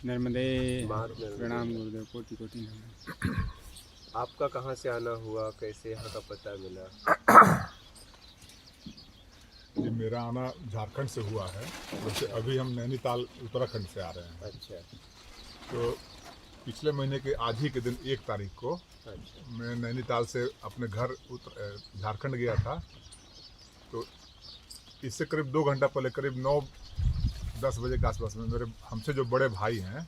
नर्मदे। महात्मा प्रणाम गुरुदेव, कोटि कोटि नमन। आपका कहाँ से आना हुआ, कैसे यहाँ का पता मिला? जी, मेरा आना झारखंड से हुआ है। वैसे अभी हम नैनीताल उत्तराखंड से आ रहे हैं। अच्छा तो पिछले महीने के आज ही के दिन 1 तारीख को अच्छा मैं नैनीताल से अपने घर झारखंड गया था। तो इससे करीब 2 घंटा पहले, करीब 9-10 बजे के आसपास में, मेरे हमसे जो बड़े भाई हैं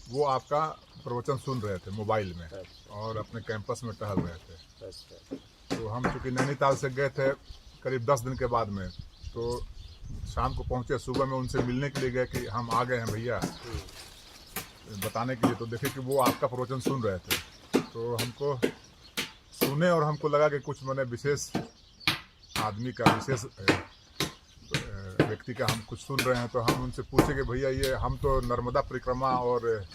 वो आपका प्रवचन सुन रहे थे मोबाइल में अच्छा और अपने कैंपस में टहल रहे थे। अच्छा तो हम चूँकि नैनीताल से गए थे करीब 10 दिन के बाद में, तो शाम को पहुँचे। सुबह में उनसे मिलने के लिए गए कि हम आ गए हैं भैया, बताने के लिए। तो देखे कि वो आपका प्रवचन सुन रहे थे। तो हमको सुने और हमको लगा कि कुछ मैंने विशेष आदमी का, विशेष व्यक्ति का हम कुछ सुन रहे हैं। तो हम उनसे पूछे कि भैया, ये हम तो नर्मदा परिक्रमा और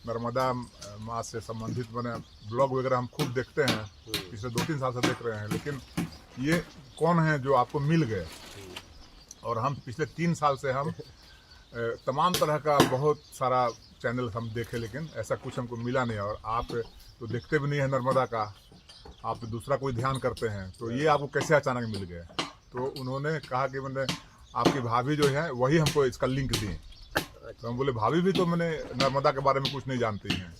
नर्मदा माँ से संबंधित मैंने ब्लॉग वगैरह हम खूब देखते हैं, पिछले 2-3 साल से देख रहे हैं, लेकिन ये कौन है जो आपको मिल गए? और हम पिछले 3 साल से हम तमाम तरह का बहुत सारा चैनल हम देखे, लेकिन ऐसा कुछ हमको मिला नहीं। और आप तो देखते भी नहीं हैं नर्मदा का, आप तो दूसरा कोई ध्यान करते हैं, तो ये आपको कैसे अचानक मिल गए? तो उन्होंने कहा कि मैंने आपकी भाभी जो है वही हमको इसका लिंक दी। तो हम बोले, भाभी भी तो मैंने नर्मदा के बारे में कुछ नहीं जानती हैं।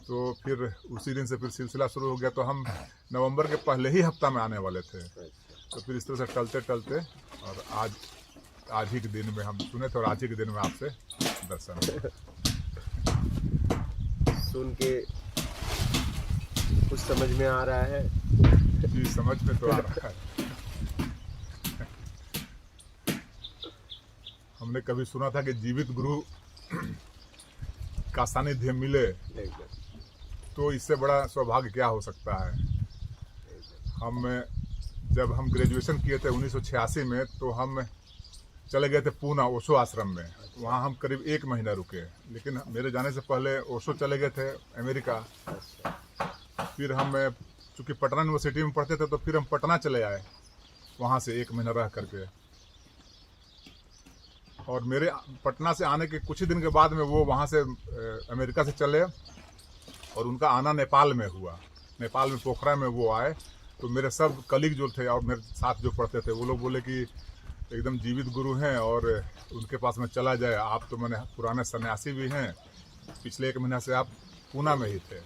तो फिर उसी दिन से फिर सिलसिला शुरू हो गया। तो हम नवंबर के पहले ही हफ्ता में आने वाले थे। तो फिर इस तरह से टलते टलते और आज ही के दिन में हम सुने थे और आज ही के दिन में आपसे दर्शन हुआ। सुन के कुछ समझ में आ रहा है? जी, समझ में तो आ रहा है। हमने कभी सुना था कि जीवित गुरु का सानिध्य मिले तो इससे बड़ा सौभाग्य क्या हो सकता है। जब हम ग्रेजुएशन किए थे 1986 में, तो हम चले गए थे पूना ओशो आश्रम में। वहाँ हम करीब 1 महीना रुके, लेकिन मेरे जाने से पहले ओशो चले गए थे अमेरिका। फिर हम चूँकि पटना यूनिवर्सिटी में पढ़ते थे, तो फिर हम पटना चले आए, वहाँ से 1 महीना रह करके। और मेरे पटना से आने के कुछ ही दिन के बाद में वो वहाँ से अमेरिका से चले और उनका आना नेपाल में हुआ। नेपाल में पोखरा में वो आए। तो मेरे सब कलीग जो थे और मेरे साथ जो पढ़ते थे, वो लोग बोले कि एकदम जीवित गुरु हैं और उनके पास में चला जाए। आप तो मैंने पुराने सन्यासी भी हैं, पिछले 1 महीना से आप पूना में ही थे।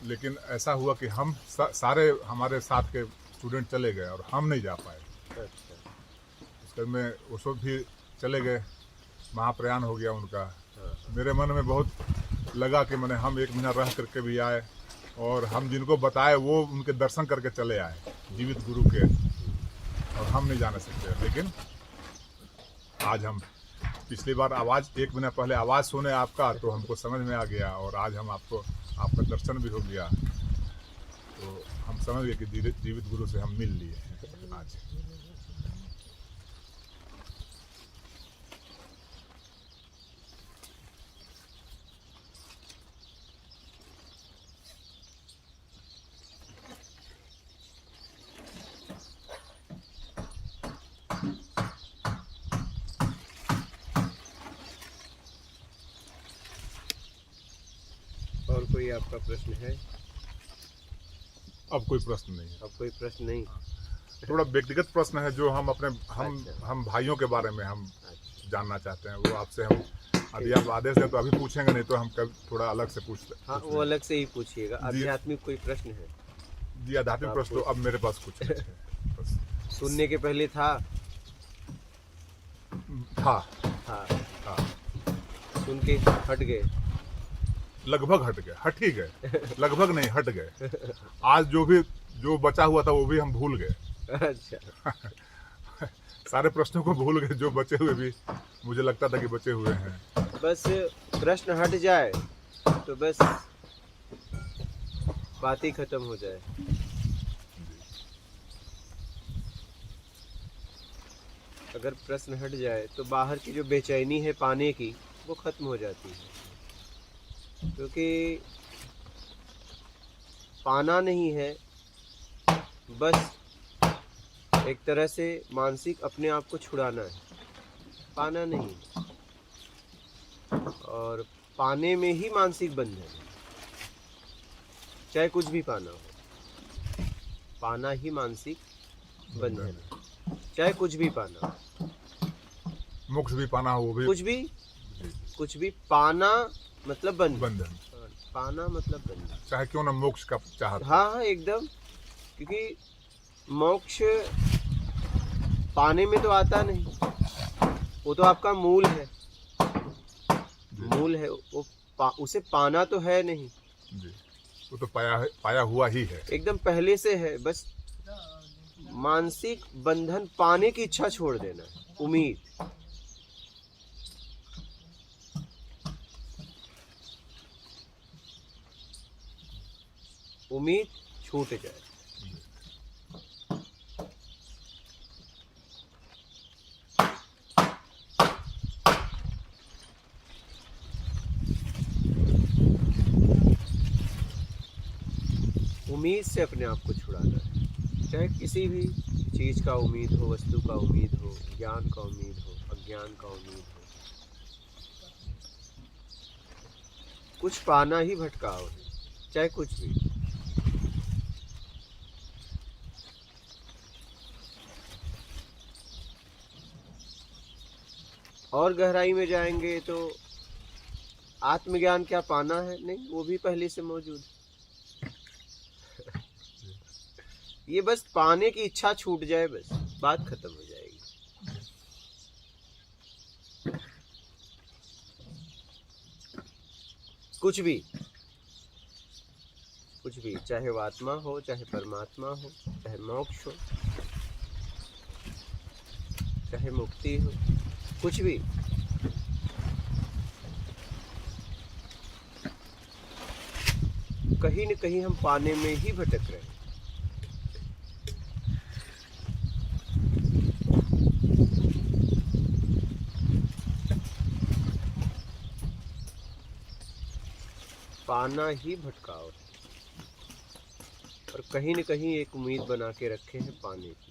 लेकिन ऐसा हुआ कि हम सारे हमारे साथ के स्टूडेंट चले गए और हम नहीं जा पाए। उसके में ओशो भी चले गए, महाप्रयाण हो गया उनका। मेरे मन में बहुत लगा कि मैंने हम 1 महीना रह करके भी आए और हम जिनको बताए वो उनके दर्शन करके चले आए, जीवित गुरु के, और हम नहीं जाने सकते। लेकिन आज हम, पिछली बार आवाज़ 1 महीना पहले आवाज़ सुने आपका, तो हमको समझ में आ गया और आज हम आपका दर्शन भी हो गया। तो हम समझ गए कि जीवित गुरु से हम मिल लिए हैं आज। और कोई आपका प्रश्न है? अब कोई प्रश्न नहीं है। अब कोई प्रश्न नहीं? थोड़ा व्यक्तिगत प्रश्न है जो हम अपने अच्छा। हम भाइयों के बारे में हम अच्छा जानना चाहते हैं। वो आपसे हम, यदि आप आदेश दें तो अभी पूछेंगे, नहीं तो हम कभी थोड़ा अलग से पूछते। हाँ, वो अलग से ही पूछिएगा। आध्यात्मिक कोई प्रश्न है? जी, आध्यात्मिक प्रश्न तो अब मेरे पास कुछ नहीं है। बस सुनने के पहले था? था हाँ। सुन के हट गए? लगभग हट ही गए। लगभग नहीं, हट गए। आज जो बचा हुआ था वो भी हम भूल गए। अच्छा। सारे प्रश्नों को भूल गए, जो बचे हुए भी मुझे लगता था कि बचे हुए हैं। बस प्रश्न हट जाए तो बस बात ही खत्म हो जाए। अगर प्रश्न हट जाए तो बाहर की जो बेचैनी है पाने की, वो खत्म हो जाती है। क्योंकि पाना नहीं है, बस एक तरह से मानसिक अपने आप को छुड़ाना है, पाना नहीं। और पाने में ही मानसिक बंधन है, चाहे कुछ भी पाना हो, पाना ही मानसिक बंधन है, चाहे कुछ भी पाना हो, मोक्ष भी पाना हो वो भी कुछ भी पाना मतलब बंधन, पाना मतलब बंधन, चाहे क्यों ना मोक्ष का चाहत। हाँ एकदम, क्योंकि मोक्ष पाने में तो आता नहीं, वो तो आपका मूल है, मूल है वो, उसे पाना तो है नहीं जी, वो तो पाया हुआ ही है, एकदम पहले से है। बस मानसिक बंधन पाने की इच्छा छोड़ देना है, उम्मीद। उम्मीद छूट जाए। उम्मीद से अपने आप को छुड़ाना है, चाहे किसी भी चीज का उम्मीद हो, वस्तु का उम्मीद हो, ज्ञान का उम्मीद हो, अज्ञान का उम्मीद हो, कुछ पाना ही भटकाव है, चाहे कुछ भी। और गहराई में जाएंगे तो आत्मज्ञान क्या पाना है? नहीं, वो भी पहले से मौजूद है। ये बस पाने की इच्छा छूट जाए, बस बात खत्म हो जाएगी। कुछ भी, चाहे वो आत्मा हो, चाहे परमात्मा हो, चाहे मोक्ष हो, चाहे मुक्ति हो, कुछ भी, कहीं न कहीं हम पाने में ही भटक रहे हैं। पाना ही भटकाव है, और कहीं न कहीं एक उम्मीद बना के रखे हैं पाने की।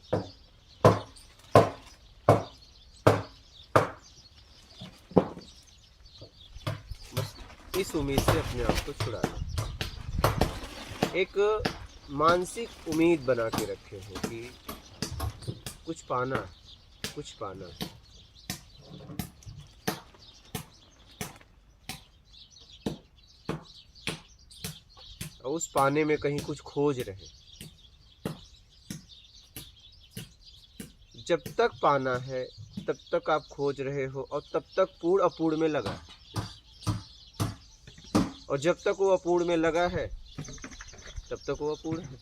बस इस उम्मीद से अपने आप को छुड़ाना, एक मानसिक उम्मीद बना के रखे हैं कि कुछ पाना, कुछ पाना। और उस पाने में कहीं कुछ खोज रहे। जब तक पाना है तब तक आप खोज रहे हो, और तब तक पूर्ण अपूर्ण में लगा है। और जब तक वो अपूर्ण में लगा है तब तक वो अपूर्ण है,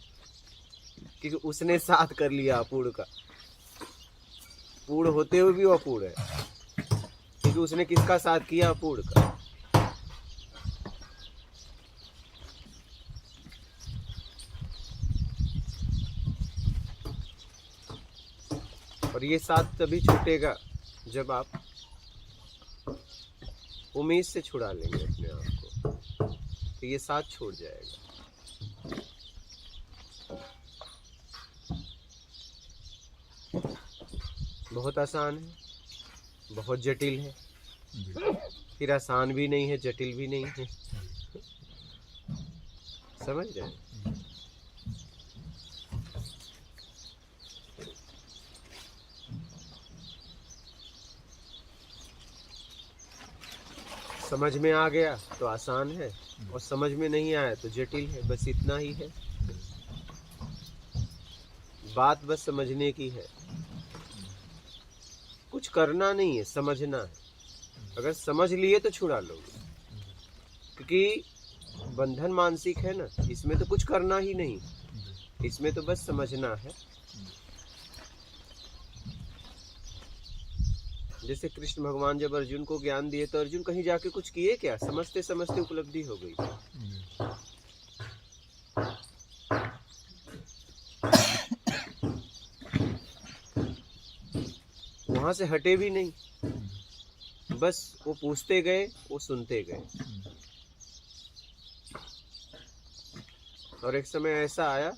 क्योंकि उसने साथ कर लिया अपूर्ण का। पूर्ण होते हुए भी वो अपूर्ण है, क्योंकि उसने किसका साथ किया? अपूर्ण का। और ये साथ तभी छूटेगा जब आप उम्मीद से छुड़ा लेंगे अपने आप को, तो ये साथ छूट जाएगा। बहुत आसान है, बहुत जटिल है, फिर आसान भी नहीं है, जटिल भी नहीं है। समझ रहे? समझ में आ गया तो आसान है, और समझ में नहीं आया तो जटिल है। बस इतना ही है, बात बस समझने की है, कुछ करना नहीं है, समझना है। अगर समझ लिए तो छुड़ा लोगे, क्योंकि बंधन मानसिक है ना, इसमें तो कुछ करना ही नहीं, इसमें तो बस समझना है। जैसे कृष्ण भगवान जब अर्जुन को ज्ञान दिए तो अर्जुन कहीं जाके कुछ किए क्या? समझते समझते उपलब्धि हो गई। वहां से हटे भी नहीं, बस वो पूछते गए, वो सुनते गए। और एक समय ऐसा आया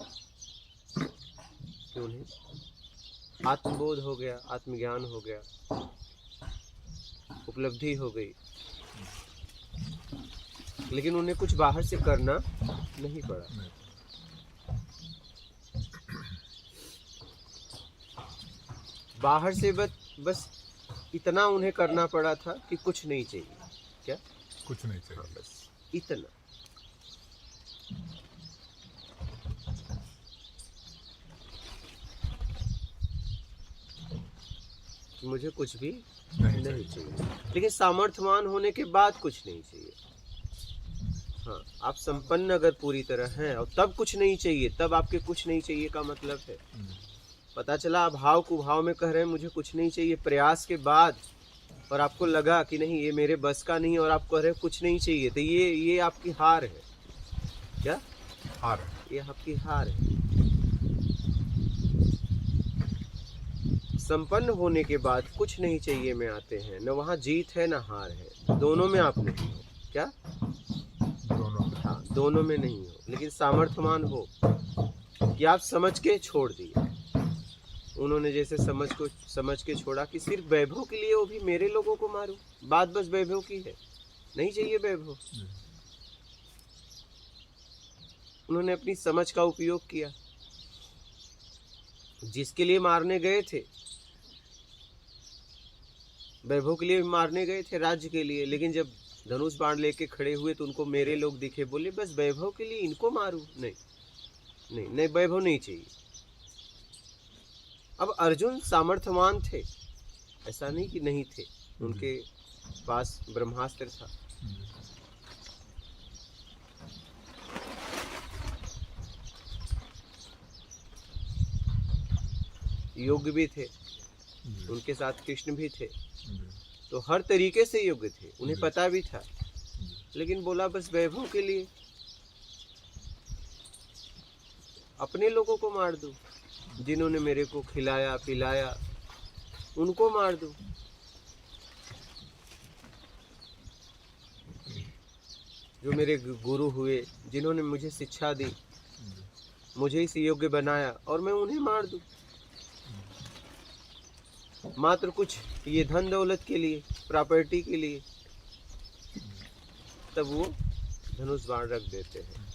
कि उन्हें आत्मबोध हो गया, आत्मज्ञान हो गया, उपलब्धि हो गई। लेकिन उन्हें कुछ बाहर से करना नहीं पड़ा। नहीं। बाहर से बस इतना उन्हें करना पड़ा था कि कुछ नहीं चाहिए। क्या? कुछ नहीं हाँ, चाहिए। बस इतना। मुझे कुछ भी नहीं चाहिए। लेकिन सामर्थ्यवान होने के बाद कुछ नहीं चाहिए। हाँ, आप संपन्न अगर पूरी तरह हैं और तब कुछ नहीं चाहिए, तब आपके कुछ नहीं चाहिए का मतलब है, पता चला आप भाव कुभाव में कह रहे हैं मुझे कुछ नहीं चाहिए प्रयास के बाद, और आपको लगा कि नहीं ये मेरे बस का नहीं, और आप कह रहे हैं कुछ नहीं चाहिए, तो ये आपकी हार है। क्या हार है? ये आपकी हार है। संपन्न होने के बाद कुछ नहीं चाहिए में आते हैं, न वहाँ जीत है न हार है, दोनों में आप नहीं हो। क्या? दोनों। हाँ, दोनों में नहीं हो, लेकिन सामर्थ्यवान हो कि आप समझ के छोड़ दिए। उन्होंने जैसे समझ के छोड़ा कि सिर्फ वैभव के लिए वो भी मेरे लोगों को मारूं, बात बस वैभव की है, नहीं चाहिए वैभव। उन्होंने अपनी समझ का उपयोग किया। जिसके लिए मारने गए थे, वैभव के लिए मारने गए थे, राज्य के लिए, लेकिन जब धनुष बाण लेके खड़े हुए तो उनको मेरे लोग दिखे, बोले बस वैभव के लिए इनको मारूं। नहीं, वैभव नहीं चाहिए। अब अर्जुन सामर्थ्यवान थे, ऐसा नहीं कि नहीं थे, उनके पास ब्रह्मास्त्र था। योग्य भी थे, उनके साथ कृष्ण भी थे, तो हर तरीके से योग्य थे, उन्हें पता भी था, लेकिन बोला बस वैभव के लिए अपने लोगों को मार दूं, जिन्होंने मेरे को खिलाया पिलाया उनको मार दूं। जो मेरे गुरु हुए, जिन्होंने मुझे शिक्षा दी, मुझे इस योग्य बनाया, और मैं उन्हें मार दूं मात्र कुछ ये धन दौलत के लिए, प्रॉपर्टी के लिए। तब वो धनुष बाण रख देते हैं।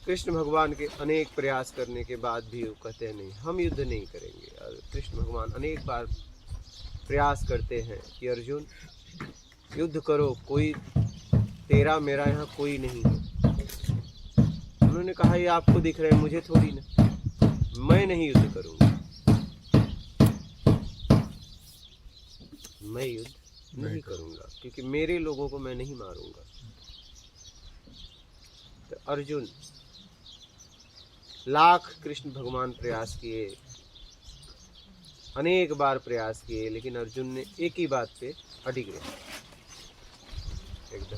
कृष्ण भगवान के अनेक प्रयास करने के बाद भी वो कहते हैं नहीं, हम युद्ध नहीं करेंगे। और कृष्ण भगवान अनेक बार प्रयास करते हैं कि अर्जुन युद्ध करो, कोई तेरा मेरा यहाँ कोई नहीं है। उन्होंने कहा ये आपको दिख रहा है, मुझे थोड़ी ना, मैं नहीं युद्ध करूंगा, मैं युद्ध नहीं करूंगा, क्योंकि मेरे लोगों को मैं नहीं मारूंगा। तो अर्जुन लाख कृष्ण भगवान प्रयास किए, अनेक बार प्रयास किए, लेकिन अर्जुन ने एक ही बात पे अडिग रहे, एकदम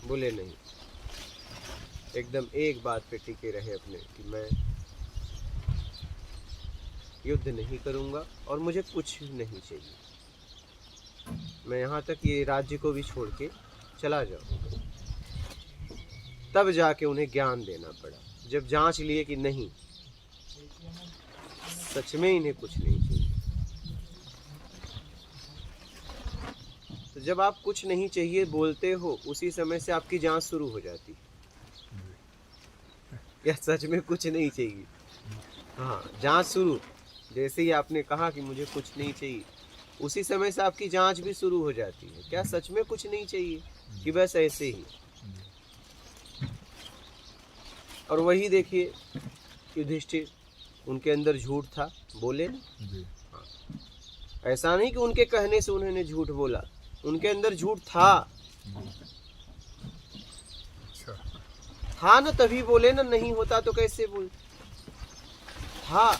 बोले नहीं, एकदम एक बात पे टिके रहे अपने कि मैं युद्ध नहीं करूंगा और मुझे कुछ नहीं चाहिए, मैं यहाँ तक ये राज्य को भी छोड़ के चला जाऊंगा। तब जाके उन्हें ज्ञान देना पड़ा, जब जांच लिए कि नहीं सच में इन्हें कुछ नहीं चाहिए। तो जब आप कुछ नहीं चाहिए बोलते हो, उसी समय से आपकी जांच शुरू हो जाती है, या सच में कुछ नहीं चाहिए। हाँ, जांच शुरू। जैसे ही आपने कहा कि मुझे कुछ नहीं चाहिए, उसी समय से आपकी जांच भी शुरू हो जाती है, क्या सच में कुछ नहीं चाहिए कि बस ऐसे ही। और वही देखिए युधिष्ठिर, उनके अंदर झूठ था, बोले ना। हाँ। ऐसा नहीं कि उनके कहने से उन्होंने झूठ बोला, उनके अंदर झूठ था। हाँ ना, तभी बोले ना, नहीं होता तो कैसे बोल। हाँ,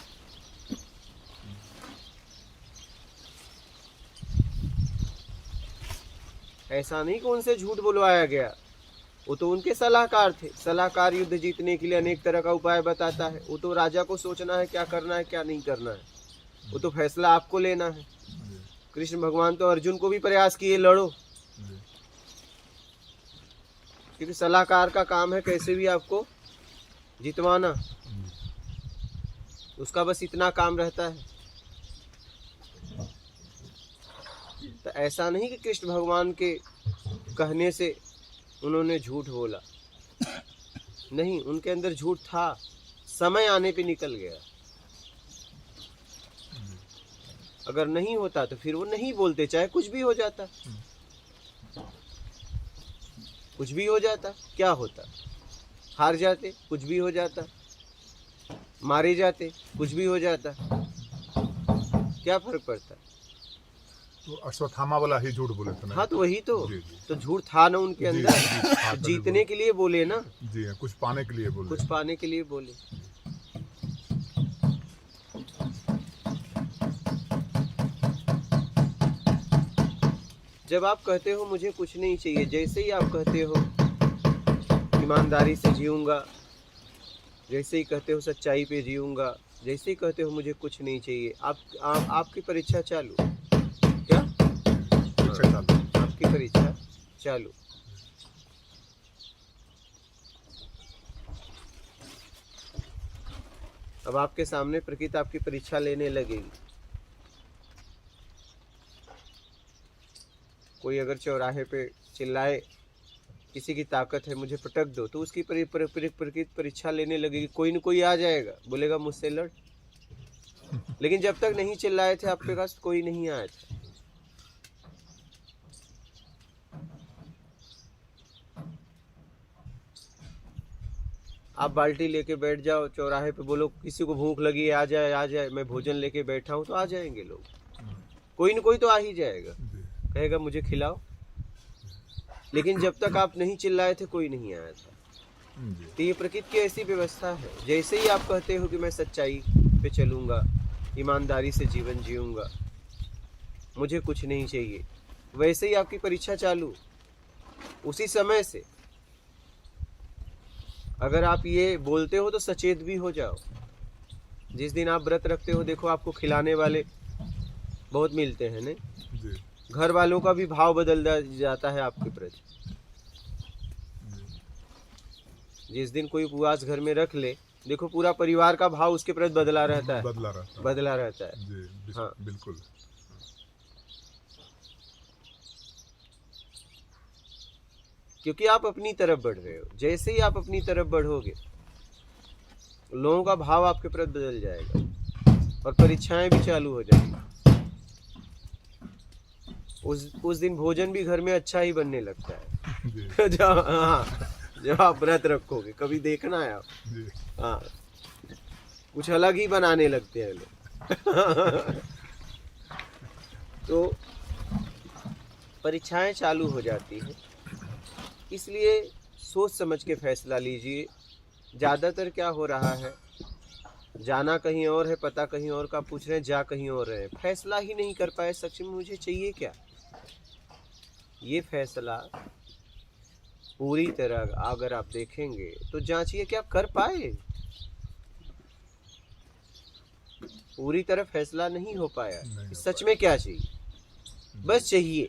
ऐसा नहीं कि उनसे झूठ बुलवाया गया, वो तो उनके सलाहकार थे। सलाहकार युद्ध जीतने के लिए अनेक तरह का उपाय बताता है। वो तो राजा को सोचना है क्या करना है क्या नहीं करना है, वो तो फैसला आपको लेना है। कृष्ण भगवान तो अर्जुन को भी प्रयास किए, लड़ो, क्योंकि सलाहकार का काम है कैसे भी आपको जितवाना, उसका बस इतना काम रहता है। तो ऐसा नहीं कि कृष्ण भगवान के कहने से उन्होंने झूठ बोला, नहीं, उनके अंदर झूठ था, समय आने पे निकल गया। अगर नहीं होता तो फिर वो नहीं बोलते, चाहे कुछ भी हो जाता, कुछ भी हो जाता, क्या होता, हार जाते, कुछ भी हो जाता, मारे जाते, कुछ भी हो जाता, क्या फर्क पड़ता। तो अश्वत्थामा वाला ही झूठ बोले थे ना। हाँ, तो वही तो जी, जी। तो झूठ था ना उनके जी, अंदर, जी, हाँ, तो जीतने के लिए बोले ना, जी हाँ, कुछ पाने के लिए बोले। कुछ पाने के लिए बोले। जब आप कहते हो मुझे कुछ नहीं चाहिए, जैसे ही आप कहते हो ईमानदारी से जीऊंगा, जैसे ही कहते हो सच्चाई पे जीऊंगा, जैसे ही कहते हो मुझे कुछ नहीं चाहिए, आपकी परीक्षा चालू। क्या परीक्षा चालू। आपकी परीक्षा चालू। अब आपके सामने प्रकृति आपकी परीक्षा लेने लगेगी। कोई अगर चौराहे पे चिल्लाए किसी की ताकत है मुझे पटक दो, तो उसकी प्रकृति परीक्षा लेने लगेगी। कोई न कोई आ जाएगा, बोलेगा मुझसे लड़। लेकिन जब तक नहीं चिल्लाए थे आपके पास, कोई नहीं आया था। आप बाल्टी लेके बैठ जाओ चौराहे पे, बोलो किसी को भूख लगी है, आ जाए आ जाए, मैं भोजन लेके बैठा हूं, तो आ जाएंगे लोग। कोई न कोई तो आ ही जाएगा, कहेगा मुझे खिलाओ। लेकिन जब तक आप नहीं चिल्लाए थे, कोई नहीं आया था। तो ये प्रकृति की ऐसी व्यवस्था है। जैसे ही आप कहते हो कि मैं सच्चाई पे चलूंगा, ईमानदारी से जीवन जीऊंगा, मुझे कुछ नहीं चाहिए, वैसे ही आपकी परीक्षा चालू। उसी समय से अगर आप ये बोलते हो तो सचेत भी हो जाओ। जिस दिन आप व्रत रखते हो, देखो आपको खिलाने वाले बहुत मिलते हैं ने, घर वालों का भी भाव बदल जाता है आपके प्रति। जिस दिन कोई उपवास घर में रख ले, देखो पूरा परिवार का भाव उसके प्रति बदला रहता है, बदला रहता है। जी, हाँ, बिल्कुल। क्योंकि आप अपनी तरफ बढ़ रहे हो। जैसे ही आप अपनी तरफ बढ़ोगे, लोगों का भाव आपके प्रति बदल जाएगा और परीक्षाएं भी चालू हो जाएंगी। उस दिन भोजन भी घर में अच्छा ही बनने लगता है। जब आप व्रत रखोगे, कभी देखना है आप। हाँ, कुछ अलग ही बनाने लगते हैं लोग। तो परीक्षाएं चालू हो जाती है, इसलिए सोच समझ के फैसला लीजिए। ज़्यादातर क्या हो रहा है, जाना कहीं और है, पता कहीं और का पूछ रहे हैं, जा कहीं और रहे हैं, फैसला ही नहीं कर पाए सच में मुझे चाहिए क्या। ये फैसला पूरी तरह अगर आप देखेंगे तो जांचिए कि आप कर पाए। पूरी तरह फैसला नहीं हो पाया, सच में क्या चाहिए, बस चाहिए।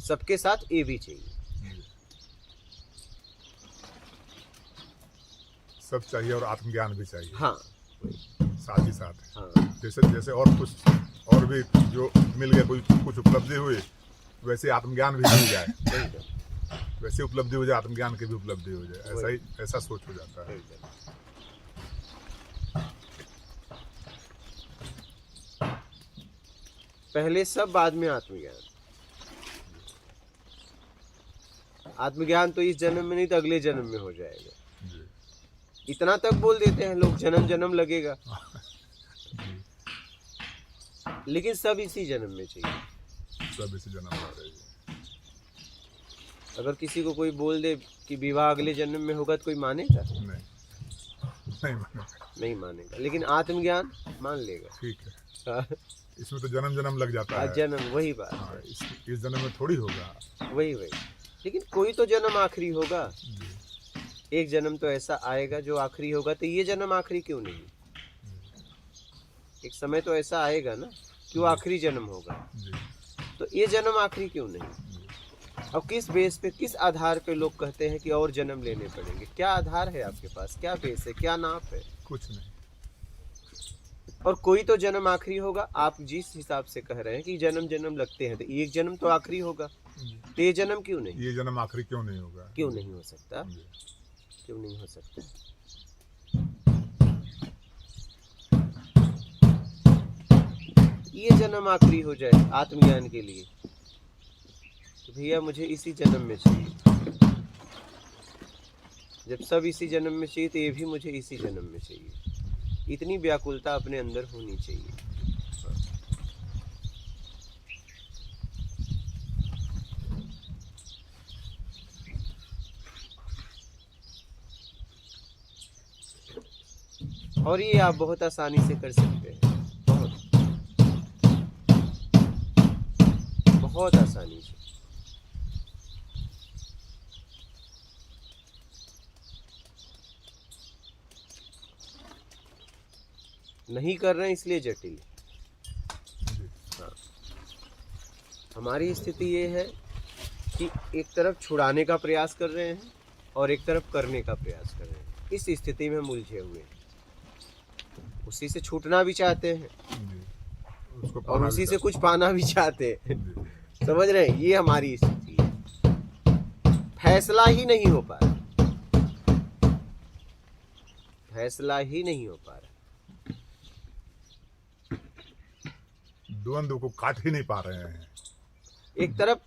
सबके साथ ये भी चाहिए, सब चाहिए और आत्मज्ञान भी चाहिए। हाँ, साथ ही साथ। हाँ, जैसे और कुछ और भी जो मिल गया, कुछ उपलब्धि हुई, वैसे आत्मज्ञान भी मिल जाए, वैसे उपलब्धि हो जाए, आत्मज्ञान की भी उपलब्धि हो जाए, ऐसा सोच हो जाता है। पहले सब, बाद में आत्मज्ञान। आत्मज्ञान तो इस जन्म में नहीं तो अगले जन्म में हो जाएगा। इतना तक बोल देते हैं लोग, जन्म जन्म लगेगा। लेकिन सब इसी जन्म में चाहिए, सब इसी जन्म में चाहिए। अगर किसी को कोई बोल दे कि विवाह अगले जन्म में होगा, तो कोई मानेगा? नहीं मानेगा। लेकिन आत्मज्ञान मान लेगा। ठीक है। इसमें तो जन्म जन्म लग जाता है। जन्म, वही बात। इस जन्म में थोड़ी होगा। वही। लेकिन कोई तो जन्म आखिरी होगा। एक जन्म तो ऐसा आएगा जो आखिरी होगा, तो ये जन्म आखिरी क्यों नहीं? एक समय तो ऐसा आएगा ना कि वो आखिरी जन्म होगा, तो ये जन्म आखिरी क्यों नहीं? और किस बेस पे, किस आधार पे लोग कहते हैं कि और जन्म लेने पड़ेंगे? क्या आधार है आपके पास? क्या बेस है? क्या नाप है? कुछ नहीं। और कोई तो जन्म आखिरी होगा। आप जिस हिसाब से कह रहे हैं कि जन्म जन्म लगते हैं, तो एक जन्म तो आखिरी होगा, तो ये जन्म क्यों नहीं? ये जन्म आखिरी क्यों नहीं होगा? क्यों नहीं हो सकता? जी। क्यों नहीं हो सकता? ये जन्म आखिरी हो जाए आत्मज्ञान के लिए, तो भैया मुझे इसी जन्म में चाहिए। जब सब इसी जन्म में चाहिए, तो ये भी मुझे इसी जन्म में चाहिए। इतनी व्याकुलता अपने अंदर होनी चाहिए। और ये आप बहुत आसानी से कर सकते हैं, बहुत आसानी से। नहीं कर रहे हैं इसलिए जटिल। हाँ। हमारी स्थिति ये है कि एक तरफ छुड़ाने का प्रयास कर रहे हैं और एक तरफ करने का प्रयास कर रहे हैं। इस स्थिति में हम उलझे हुए हैं। उसी से छूटना भी चाहते हैं उसको और उसी से कुछ पाना भी चाहते हैं। समझ रहे हैं? ये हमारी स्थिति है। फैसला ही नहीं हो पा रहा, फैसला ही नहीं हो पा रहा। द्वंद्व को काट ही नहीं पा रहे हैं। एक तरफ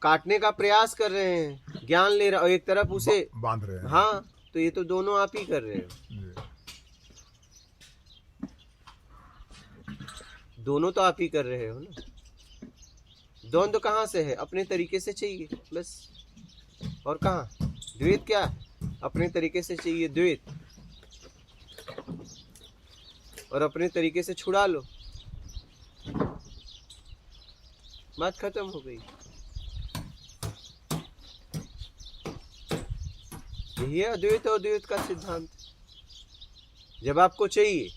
काटने का प्रयास कर रहे हैं, ज्ञान ले रहा, और एक तरफ उसे बांध रहे हैं। हाँ, तो ये तो दोनों आप ही कर रहे हो। जी। दोनों तो आप ही कर रहे हो ना। द्वंद्व कहाँ से है? अपने तरीके से चाहिए बस। और कहाँ द्वैत? क्या अपने तरीके से चाहिए द्वैत, और अपने तरीके से छुड़ा लो, बात खत्म हो गई। यही है अद्वैत और द्वैत का सिद्धांत। जब आपको चाहिए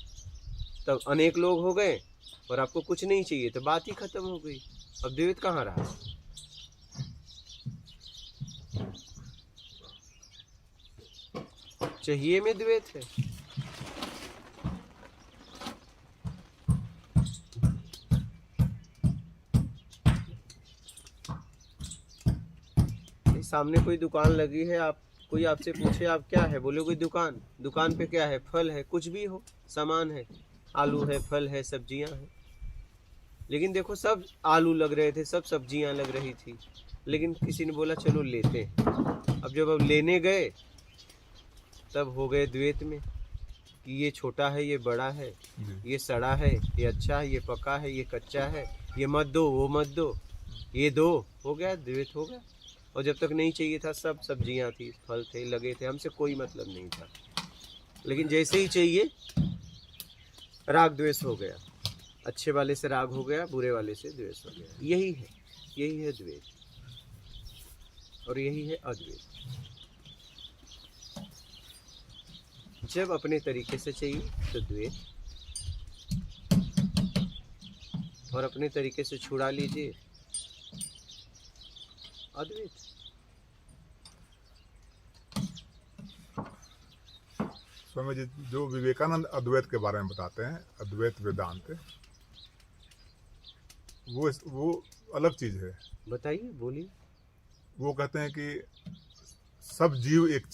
तब अनेक लोग हो गए, और आपको कुछ नहीं चाहिए तो बात ही खत्म हो गई। अब द्वैत कहाँ रहा? चाहिए में द्वैत है। सामने कोई दुकान लगी है, आप कोई आपसे पूछे आप क्या है, बोलोगे दुकान। दुकान पे क्या है? फल है, कुछ भी हो, सामान है, आलू है, फल है, सब्जियां हैं। लेकिन देखो, सब आलू लग रहे थे, सब सब्जियां लग रही थी, लेकिन किसी ने बोला चलो लेते हैं। अब जब अब लेने गए तब हो गए द्वैत में कि ये छोटा है, ये बड़ा है, ये सड़ा है, ये अच्छा है, ये पका है, ये कच्चा है, ये मत दो, वो मत दो, ये दो। हो गया द्वैत, हो गया। और जब तक नहीं चाहिए था, सब सब्जियां थी, फल थे, लगे थे, हमसे कोई मतलब नहीं था। लेकिन जैसे ही चाहिए, राग द्वेष हो गया। अच्छे वाले से राग हो गया, बुरे वाले से द्वेष हो गया। यही है द्वैत, और यही है अद्वैत। जब अपने तरीके से चाहिए तो द्वैत, और अपने तरीके से छुड़ा लीजिए अद्वैत। स्वामी जी, जो विवेकानंद अद्वैत के बारे में बताते हैं, अद्वैत वेदांत, वो अलग चीज है। बताइए, बोलिए। वो कहते हैं कि सब जीव एक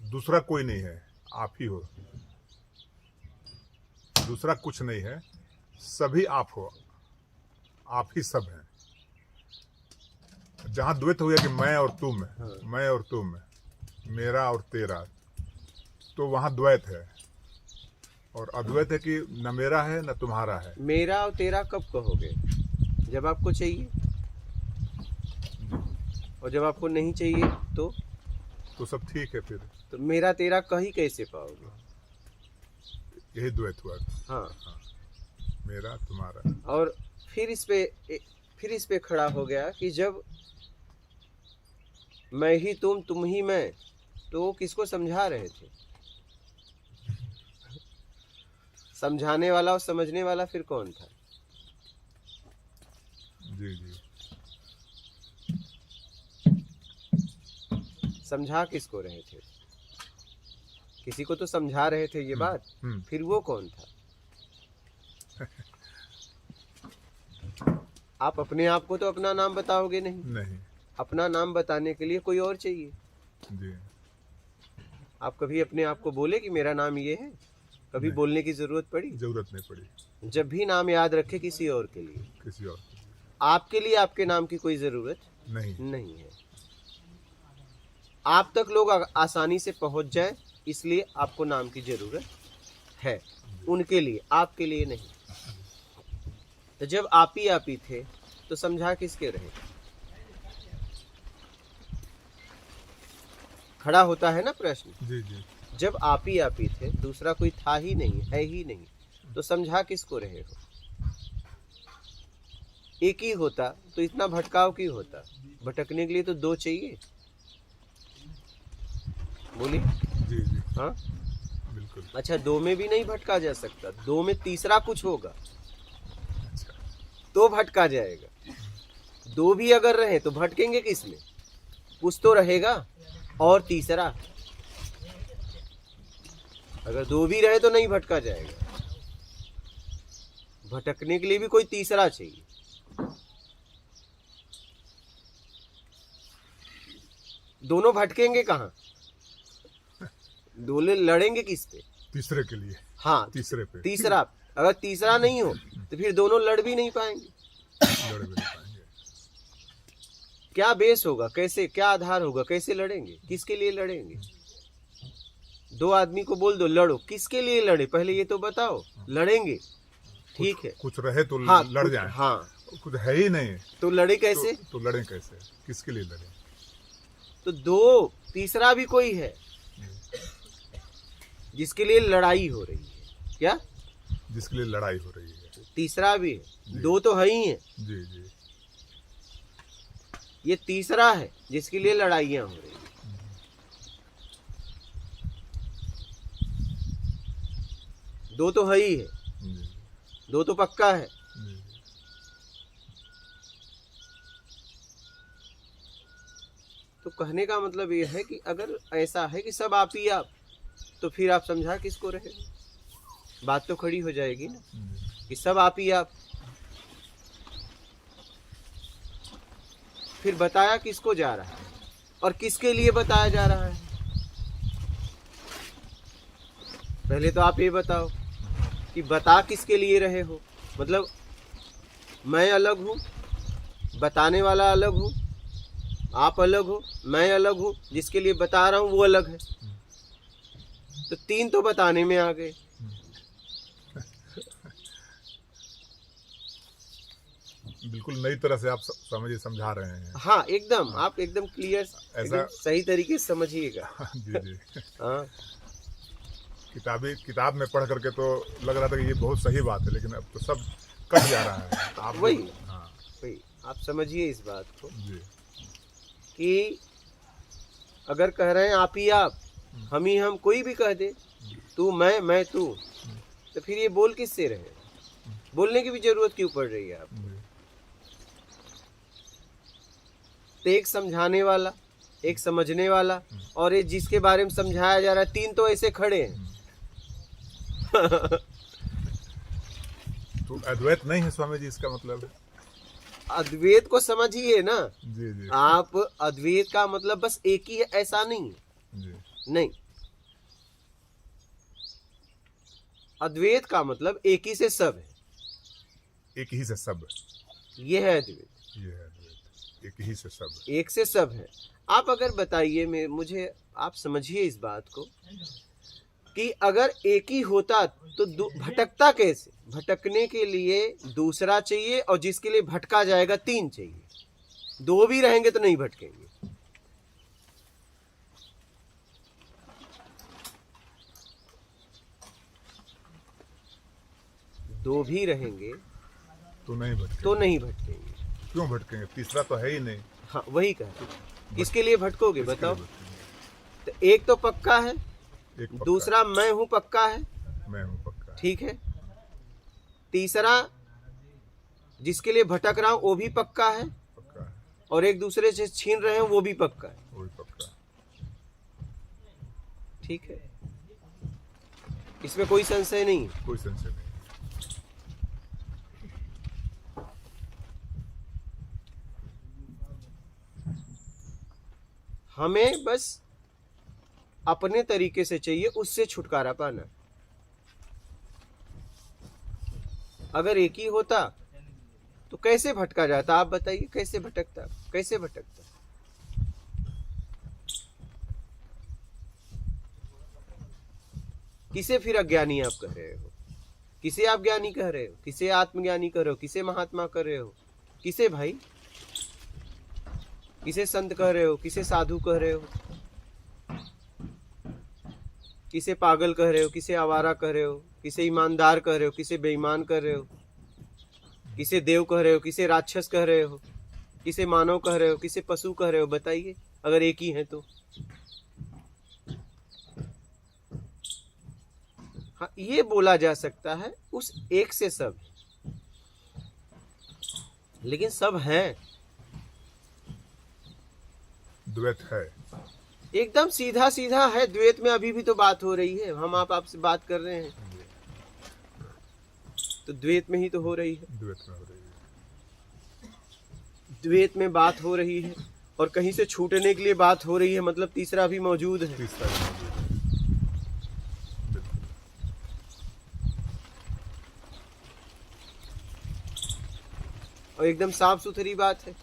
दूसरा कोई नहीं है, आप ही हो। दूसरा कुछ नहीं है, सभी आप हो, आप ही सब हैं। जहां द्वैत हो गया कि मैं और तुम, हाँ। मैं और तुम, मेरा और तेरा, तो वहां द्वैत है। और अद्वैत है कि न मेरा है न तुम्हारा है। मेरा और तेरा कब कहोगे? जब आपको चाहिए, और जब आपको नहीं चाहिए तो सब ठीक है। फिर तो मेरा तेरा कह ही कैसे पाओगे? यही द्वैत हुआ। हाँ। मेरा तुम्हारा। और फिर इस पे खड़ा हो गया कि जब मैं ही तुम ही मैं, तो वो किसको समझा रहे थे? समझाने वाला और समझने वाला फिर कौन था? जी जी। समझा किसको रहे थे? किसी को तो समझा रहे थे ये बात। फिर वो कौन था? आप अपने आप को तो अपना नाम बताओगे नहीं, नहीं अपना नाम बताने के लिए कोई और चाहिए। जी, आप कभी अपने आप को बोले कि मेरा नाम ये है? कभी नहीं। बोलने की जरूरत पड़ी? जरूरत नहीं पड़ी जब भी नाम याद रखे किसी और के लिए, किसी और आपके लिए आपके नाम की कोई जरूरत नहीं। नहीं है। आप तक लोग आसानी से पहुंच जाए इसलिए आपको नाम की जरूरत है, उनके लिए, आपके लिए नहीं। तो जब आप ही थे तो समझा किसके रहे? खड़ा होता है ना प्रश्न। जी जी, जब आप ही थे, दूसरा कोई था ही नहीं, है ही नहीं, तो समझा किसको रहे हो? एक ही होता तो इतना भटकाव क्यों होता? भटकने के लिए तो दो चाहिए। बोलिए। जी जी, हाँ, बिल्कुल। अच्छा, दो में भी नहीं भटका जा सकता, दो में तीसरा कुछ होगा तो भटका जाएगा। दो भी अगर रहे तो भटकेंगे किस में? कुछ तो रहेगा। और तीसरा, अगर दो भी रहे तो नहीं भटका जाएगा, भटकने के लिए भी कोई तीसरा चाहिए। दोनों भटकेंगे कहाँ? दोनों लड़ेंगे किस पे? तीसरे के लिए। हाँ, तीसरे पे। तीसरा। अगर तीसरा नहीं हो तो फिर दोनों लड़ भी नहीं पाएंगे। लड़ भी नहीं पाएंगे। क्या बेस होगा? कैसे, क्या आधार होगा? कैसे लड़ेंगे? किसके लिए लड़ेंगे? दो आदमी को बोल दो लड़ो, किसके लिए लड़े? पहले ये तो बताओ। लड़ेंगे, ठीक है, कुछ रहे तो हाँ, लड़ जाए। हाँ, कुछ है ही नहीं तो लड़े कैसे? तो लड़े कैसे? किसके लिए लड़े? तो दो, तीसरा भी कोई है जिसके लिए लड़ाई हो रही है। क्या? जिसके लिए लड़ाई हो रही है। तीसरा भी है, दो तो है ही है। जी जी, ये तीसरा है जिसके लिए लड़ाइयां हो रही है। दो तो है ही है, जी दो तो पक्का है। जी, तो कहने का मतलब ये है कि अगर ऐसा है कि सब आप ही आप, तो फिर आप समझा किसको रहे? बात तो खड़ी हो जाएगी ना कि सब आप ही आप। फिर बताया किसको जा रहा है और किसके लिए बताया जा रहा है? पहले तो आप ये बताओ कि बता किसके लिए रहे हो। मतलब मैं अलग हूं, बताने वाला अलग हूं, आप अलग हो, मैं अलग हूं, जिसके लिए बता रहा हूं वो अलग है। तो तीन तो बताने में आ गए। बिल्कुल नई तरह से आप समझिए, समझा रहे हैं। हाँ, एकदम, आप एकदम क्लियर, ऐसा सही तरीके से समझिएगा। जी जी, हाँ, किताब में पढ़ करके तो लग रहा था कि ये बहुत सही बात है, लेकिन अब तो सब कट जा रहा है। आप वही। हाँ वही, आप समझिए इस बात को जी, कि अगर कह रहे हैं आप ही आप, हम ही हम, कोई भी कह दे, तू मैं तू, तो फिर ये बोल किससे रहे? बोलने की भी जरूरत क्यों पड़ रही है आप? जी तो एक समझाने वाला, एक समझने वाला, और एक जिसके बारे में समझाया जा रहा है, तीन तो ऐसे खड़े हैं। तो अद्वैत नहीं है स्वामी जी, इसका मतलब है? अद्वैत को समझिए ना। जी जी, आप अद्वैत का मतलब बस एक ही है ऐसा नहीं है। जी नहीं, अद्वैत का मतलब एक ही से सब है। एक ही से सब, ये है अद्वैत। ये है अद्वैत, एक ही से सब। एक से सब है। आप अगर बताइए, मुझे आप समझिए इस बात को कि अगर एक ही होता तो भटकता कैसे? भटकने के लिए दूसरा चाहिए, और जिसके लिए भटका जाएगा तीन चाहिए। दो भी रहेंगे तो नहीं भटकेंगे। दो भी रहेंगे तो नहीं भटकेंगे। तो नहीं भटकेंगे। क्यों भटकेंगे? तीसरा तो है ही नहीं। हाँ, वही कहते हैं। किसके लिए भटकोगे किसके बताओ? लिए भटकेंगे? तो एक तो पक्का है, एक पक्का, दूसरा मैं हूं पक्का है, मैं हूँ पक्का। ठीक है। तीसरा जिसके लिए भटक रहा हूं वो भी पक्का है, पक्का है, और एक दूसरे से छीन रहे हैं वो भी पक्का है, वो भी पक्का। ठीक है। इसमें कोई संशय नहीं है। कोई संशय नहीं। हमें बस अपने तरीके से चाहिए उससे छुटकारा पाना। अगर एक ही होता तो कैसे भटका जाता? आप बताइए, कैसे भटकता, कैसे भटकता? किसे फिर अज्ञानी आप कह रहे हो? किसे आप ज्ञानी कह रहे हो? किसे आत्मज्ञानी कह रहे हो? किसे महात्मा कह रहे हो? किसे भाई? किसे संत कह रहे हो? किसे साधु कह रहे हो? किसे पागल कह रहे हो? किसे आवारा कह रहे हो? किसे ईमानदार कह रहे हो? किसे बेईमान कह रहे हो? किसे देव कह रहे हो? किसे राक्षस कह रहे हो? किसे मानव कह रहे हो? किसे पशु कह रहे हो? बताइए, अगर एक ही है तो। हाँ, ये बोला जा सकता है उस एक से सब, लेकिन सब हैं। द्वैत है, एकदम सीधा सीधा है। द्वैत में अभी भी तो बात हो रही है, हम आपसे बात कर रहे हैं तो द्वैत में ही तो हो रही है। द्वैत में हो रही है, द्वैत में बात हो रही है और कहीं से छूटने के लिए बात हो रही है, मतलब तीसरा भी मौजूद है। तीसरा भी मौजूद है। बिल्कुल। और एकदम साफ सुथरी बात है,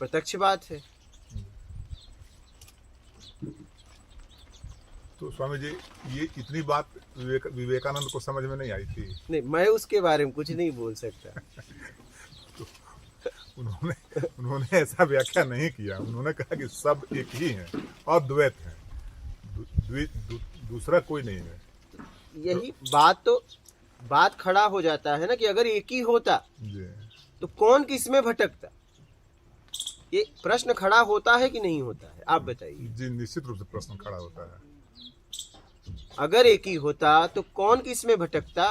प्रत्यक्ष बात है। तो स्वामी जी, ये इतनी बात विवेकानंद को समझ में नहीं आई थी। नहीं, मैं उसके बारे में कुछ नहीं बोल सकता। तो उन्होंने ऐसा व्याख्या नहीं किया। उन्होंने कहा कि सब एक ही है और द्वैत है, दूसरा कोई नहीं है। यही बात खड़ा हो जाता है ना कि अगर एक ही होता जी, तो कौन किस में भटकता? ये प्रश्न खड़ा होता है कि नहीं होता है? आप बताइए। जी, निश्चित रूप से प्रश्न खड़ा होता है। अगर एक ही होता तो कौन किस में भटकता?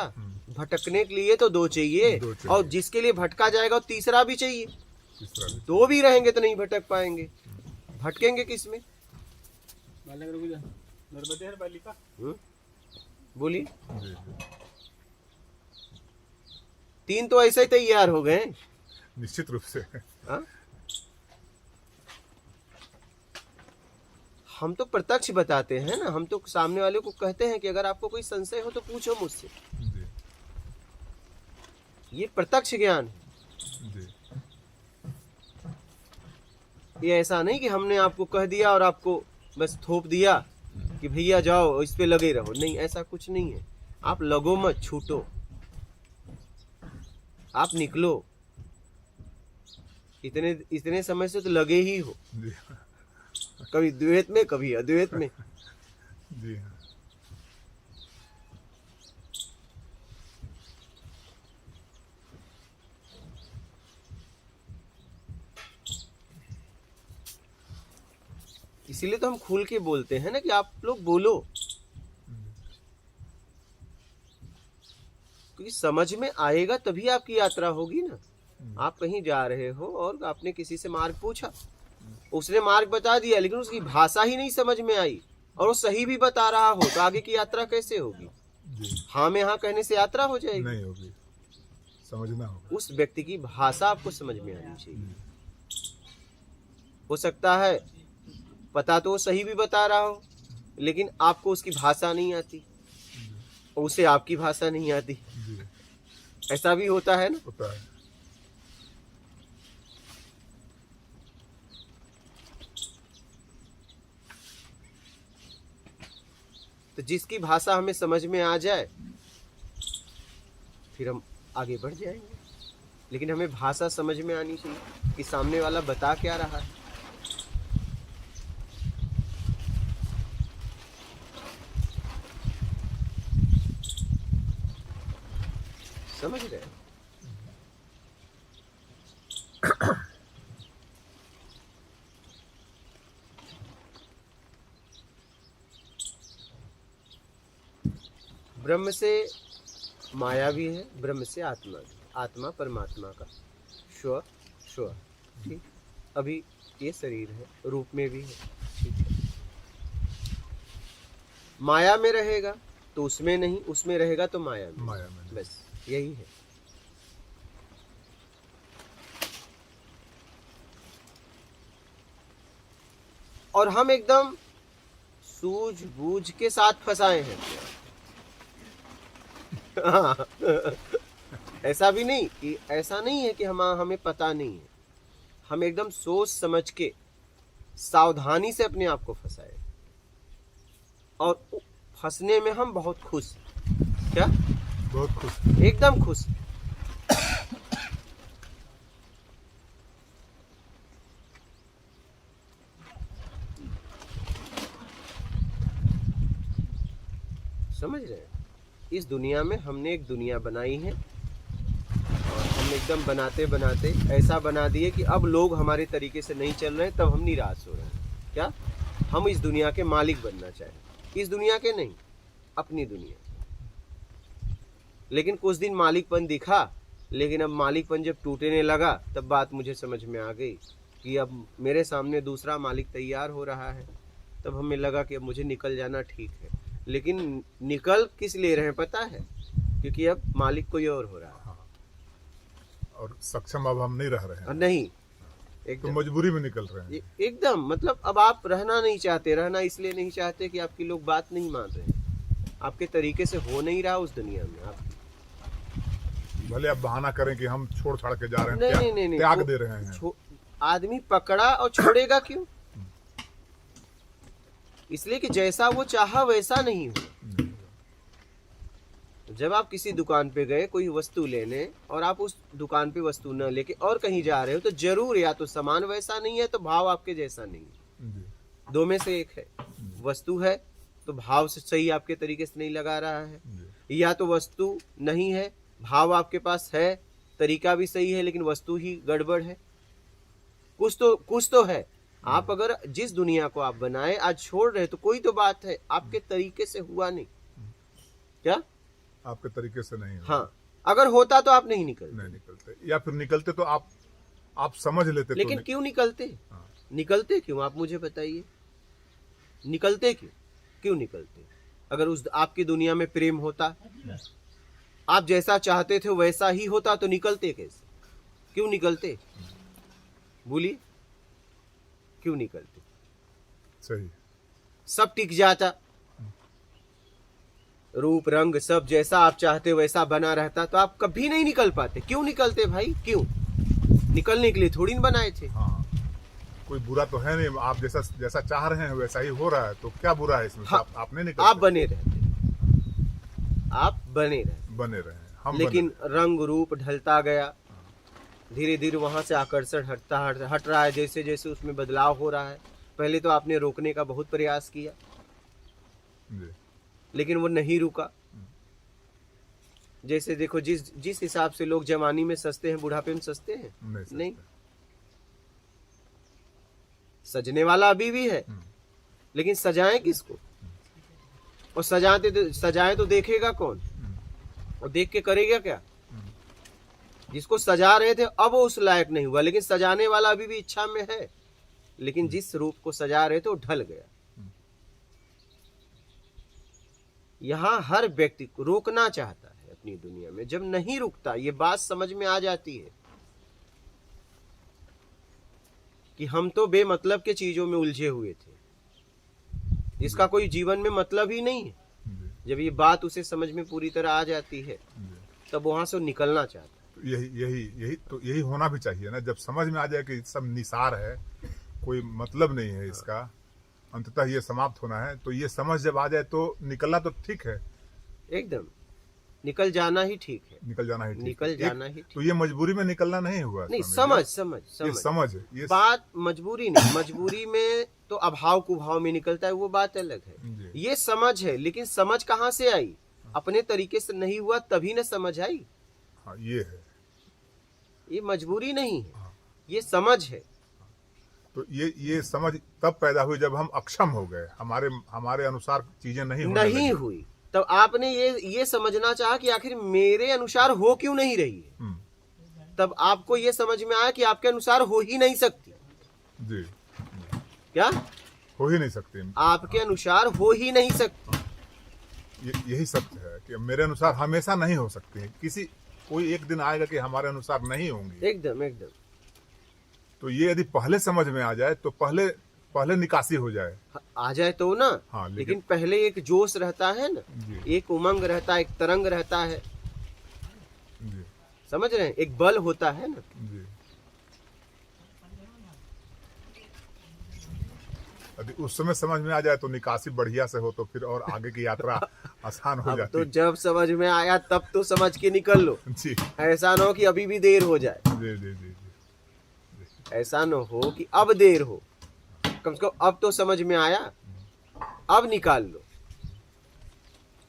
भटकने के लिए तो दो चाहिए, और जिसके लिए भटका जाएगा वो तीसरा भी चाहिए। दो भी रहेंगे तो नहीं भटक पाएंगे, भटकेंगे किस में? बोलिए। जी, तीन तो ऐसे ही तैयार हो गए। निश्चित रूप से। हाँ? हम तो प्रत्यक्ष बताते हैं ना, हम तो सामने वाले को कहते हैं कि अगर आपको कोई संशय हो तो पूछो मुझसे। जी, ये प्रत्यक्ष ज्ञान है। जी, ये ऐसा नहीं कि हमने आपको कह दिया और आपको बस थोप दिया कि भैया जाओ इस पे लगे रहो। नहीं, ऐसा कुछ नहीं है। आप लगो मत, छूटो, आप निकलो। इतने समय से तो लगे ही हो, जी, कभी द्वैत में कभी अद्वैत में। जी। इसीलिए तो हम खुल के बोलते हैं ना कि आप लोग बोलो, क्योंकि समझ में आएगा तभी आपकी यात्रा होगी ना। आप कहीं जा रहे हो और आपने किसी से मार्ग पूछा, उसने मार्ग बता दिया, लेकिन उसकी भाषा ही नहीं समझ में आई और वो सही भी बता रहा हो, तो आगे की यात्रा कैसे होगी? जी, हाँ में हाँ कहने से यात्रा हो जाएगी? नहीं होगी, समझना होगा। उस व्यक्ति की भाषा आपको समझ में आनी चाहिए। हो सकता है पता तो वो सही भी बता रहा हो, लेकिन आपको उसकी भाषा नहीं आती और उसे आपकी भाषा नहीं आती। जी, ऐसा भी होता है ना। होता है। तो जिसकी भाषा हमें समझ में आ जाए फिर हम आगे बढ़ जाएंगे, लेकिन हमें भाषा समझ में आनी चाहिए कि सामने वाला बता क्या रहा है। समझ रहे हैं? ब्रह्म से माया भी है, ब्रह्म से आत्मा भी, आत्मा परमात्मा का स्व स्व। ठीक, अभी ये शरीर है, रूप में भी है। ठीक है, माया में रहेगा तो उसमें नहीं, उसमें रहेगा तो माया में। माया में नहीं। बस यही है। और हम एकदम सूझबूझ के साथ फंसाए हैं। हाँ। ऐसा भी नहीं कि ऐसा नहीं है कि हमें पता नहीं है, हम एकदम सोच समझ के सावधानी से अपने आप को फंसाए और फंसने में हम बहुत खुश। क्या? बहुत खुश। एकदम खुश। समझ रहे हैं? इस दुनिया में हमने एक दुनिया बनाई है और हम एकदम बनाते बनाते ऐसा बना दिए कि अब लोग हमारे तरीके से नहीं चल रहे हैं, तब हम निराश हो रहे हैं। क्या? हम इस दुनिया के मालिक बनना चाहें, इस दुनिया के नहीं, अपनी दुनिया। लेकिन कुछ दिन मालिकपन दिखा, लेकिन अब मालिकपन जब टूटने लगा तब बात मुझे समझ में आ गई कि अब मेरे सामने दूसरा मालिक तैयार हो रहा है। तब हमें लगा कि अब मुझे निकल जाना ठीक है। लेकिन निकल किस ले रहे हैं पता है? क्योंकि अब मालिक कोई और हो रहा है। हाँ। और सक्षम अब हम नहीं रह रहे हैं। नहीं, तो एकदम मजबूरी में निकल रहे हैं। एकदम मतलब अब आप रहना नहीं चाहते। रहना इसलिए नहीं चाहते कि आपकी लोग बात नहीं मान रहे हैं, आपके तरीके से हो नहीं रहा उस दुनिया में। आप भले आप बहाना करें कि हम छोड़ छाड़ के जा रहे हैं, नहीं, त्याग दे रहे हैं। आदमी पकड़ा और छोड़ेगा क्यों? इसलिए कि जैसा वो चाहा वैसा नहीं हुआ। जब आप किसी दुकान पे गए कोई वस्तु लेने और आप उस दुकान पे वस्तु न लेके और कहीं जा रहे हो, तो जरूर या तो सामान वैसा नहीं है तो भाव आपके जैसा नहीं है। दो में से एक है। वस्तु है तो भाव से सही आपके तरीके से नहीं लगा रहा है, या तो वस्तु नहीं है, भाव आपके पास है, तरीका भी सही है, लेकिन वस्तु ही गड़बड़ है। कुछ तो है। आप अगर जिस दुनिया को आप बनाए आज छोड़ रहे तो कोई तो बात है, आपके तरीके से हुआ नहीं। क्या? आपके तरीके से नहीं। हाँ, अगर होता तो आप नहीं निकलते, या फिर निकलते तो आप समझ लेते। लेकिन तो क्यों निकलते? हाँ। निकलते क्यों? आप मुझे बताइए, निकलते क्यों निकलते? अगर उस आपकी दुनिया में प्रेम होता, आप जैसा चाहते थे वैसा ही होता, तो निकलते कैसे? क्यों निकलते? बोलिए, क्यों निकलते? सही। सब टिक जाता, रूप रंग सब जैसा आप चाहते वैसा बना रहता, तो आप कभी नहीं निकल पाते। क्यों निकलते भाई? क्यों? निकलने के लिए थोड़ी न बनाए थे। हाँ। कोई बुरा तो है नहीं, आप जैसा चाह रहे हैं वैसा ही हो रहा है, तो क्या बुरा है इसमें? हाँ, आप नहीं निकलते। आप बने रहते, आप बने रहे हैं, हम लेकिन रंग रूप ढलता गया, धीरे धीरे वहां से आकर्षण हट रहा है। जैसे जैसे उसमें बदलाव हो रहा है, पहले तो आपने रोकने का बहुत प्रयास किया लेकिन वो नहीं रुका। जैसे देखो जिस हिसाब से लोग जवानी में सजते हैं, बुढ़ापे में सजते हैं नहीं। सजने वाला अभी भी है, लेकिन सजाएं किसको? और सजाएं तो देखेगा कौन? और देख के करेगा क्या? जिसको सजा रहे थे अब वो उस लायक नहीं हुआ, लेकिन सजाने वाला अभी भी इच्छा में है, लेकिन जिस रूप को सजा रहे थे वो ढल गया। यहाँ हर व्यक्ति को रोकना चाहता है अपनी दुनिया में, जब नहीं रुकता, ये बात समझ में आ जाती है कि हम तो बेमतलब के चीजों में उलझे हुए थे, इसका कोई जीवन में मतलब ही नहीं है। जब ये बात उसे समझ में पूरी तरह आ जाती है, तब वहां से निकलना चाहता है। यही होना भी चाहिए ना। जब समझ में आ जाए कि सब निसार है, कोई मतलब नहीं है इसका, अंततः ये समाप्त होना है, तो ये समझ जब आ जाए तो निकलना तो ठीक है। एकदम निकल जाना ही ठीक है। निकल जाना ही ठीक। तो ये मजबूरी में निकलना नहीं हुआ। नहीं, समझ ये बात मजबूरी नहीं। मजबूरी में तो अभाव कुभाव में निकलता है, वो बात अलग है। ये समझ है, लेकिन समझ कहाँ से आई? अपने तरीके से नहीं हुआ तभी न समझ आई। हाँ, ये है। ये मजबूरी नहीं है, ये समझ है। तो ये समझ तब पैदा हुई जब हम अक्षम हो गए, हमारे अनुसार चीजें नहीं हुई। तब आपने ये समझना चाहा कि आखिर मेरे अनुसार हो क्यों नहीं रही है। तब आपको ये समझ में आया कि आपके अनुसार हो ही नहीं सकती। जी। क्या? हो ही नहीं सकती। आपके अनुसार हो ही नहीं सकती। यही सत्य है कि मेरे अनुसार हमेशा नहीं हो सकती। कोई एक दिन आएगा कि हमारे अनुसार नहीं होंगी। एकदम। तो ये यदि पहले समझ में आ जाए तो पहले पहले निकासी हो जाए। आ जाए तो ना। हाँ, लेकिन पहले एक जोश रहता है ना, जी एक उमंग रहता है, एक तरंग रहता है, जी समझ रहे हैं, एक बल होता है ना। जी। यदि उस समय समझ में आ जाए तो निकासी बढ़िया से हो तो फिर और आगे की यात्रा आसान हो अब जाती। तो जब समझ में आया तब तो समझ के निकल लो, जी ऐसा ना हो कि अभी भी देर हो जाए, जी जी जी जी। ऐसा ना हो कि अब देर हो, कम से कम अब तो समझ में आया, अब निकाल लो।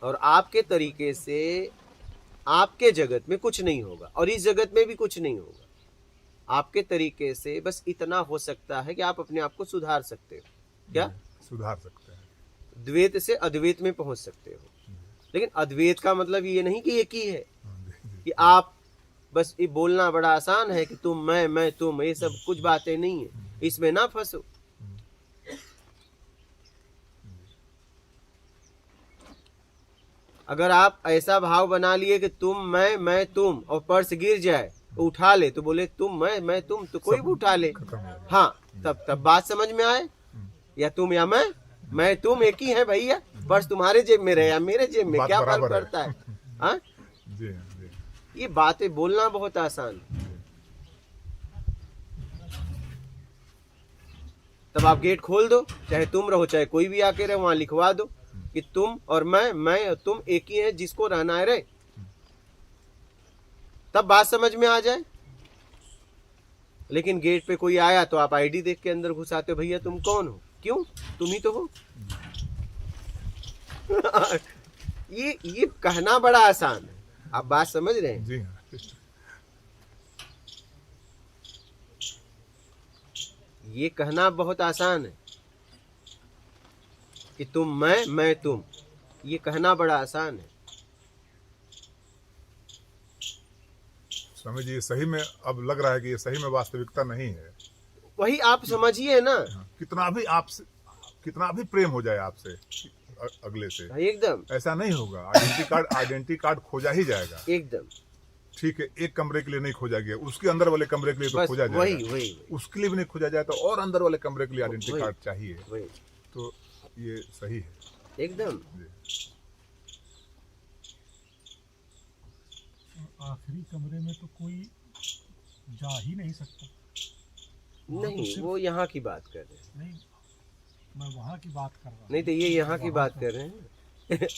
और आपके तरीके से आपके जगत में कुछ नहीं होगा और इस जगत में भी कुछ नहीं होगा। आपके तरीके से बस इतना हो सकता है कि आप अपने आप को सुधार सकते हो। क्या सुधार सकते हैं? द्वैत से अद्वैत में पहुंच सकते हो। लेकिन अद्वैत का मतलब ये नहीं कि एक ही है, कि आप बस ये बोलना बड़ा आसान है कि तुम मैं तुम, ये सब कुछ बातें नहीं है, इसमें ना फंसो। अगर आप ऐसा भाव बना लिए कि तुम मैं तुम और पर्स गिर जाए तो उठा ले, तो बोले तुम मैं तुम, तो कोई भी उठा ले। हाँ, तब बात समझ में आए, या तुम या मैं तुम एक ही है भैया, पर्स तुम्हारे जेब में रहे या मेरे जेब में, क्या फर्क पड़ता है? हाँ, जी जी। ये बातें बोलना बहुत आसान है। तब आप गेट खोल दो, चाहे तुम रहो चाहे कोई भी आके रहे, वहां लिखवा दो कि तुम और मैं और तुम एक ही है, जिसको रहना है रहे। तब बात समझ में आ जाए। लेकिन गेट पे कोई आया तो आप आईडी देख के अंदर घुसाते हो, भैया तुम कौन हो? क्यों? तुम ही तो हो। ये कहना बड़ा आसान है, आप बात समझ रहे हैं? जी हाँ। ये कहना बहुत आसान है कि तुम मैं तुम, ये कहना बड़ा आसान है। स्वामी जी, ये सही में अब लग रहा है कि ये सही में वास्तविकता नहीं है। वही आप समझिए ना। कितना भी प्रेम हो जाए आपसे अगले से, एकदम ऐसा नहीं होगा। आइडेंटिटी कार्ड खोजा ही जाएगा। एकदम ठीक है, एक कमरे के लिए नहीं खोजा गया, उसके अंदर वाले कमरे के लिए तो खोजा जाएगा। वही उसके लिए भी नहीं खोजा जाए तो और अंदर वाले कमरे के लिए आइडेंटिटी कार्ड चाहिए। वही तो ये सही है एकदम। आखिरी कमरे में तो कोई जा ही नहीं सकता। नहीं, वो यहाँ की बात कर रहे हैं। नहीं, मैं वहाँ की बात कर रहा हूँ। नहीं तो ये यहाँ की बात कर रहे हैं।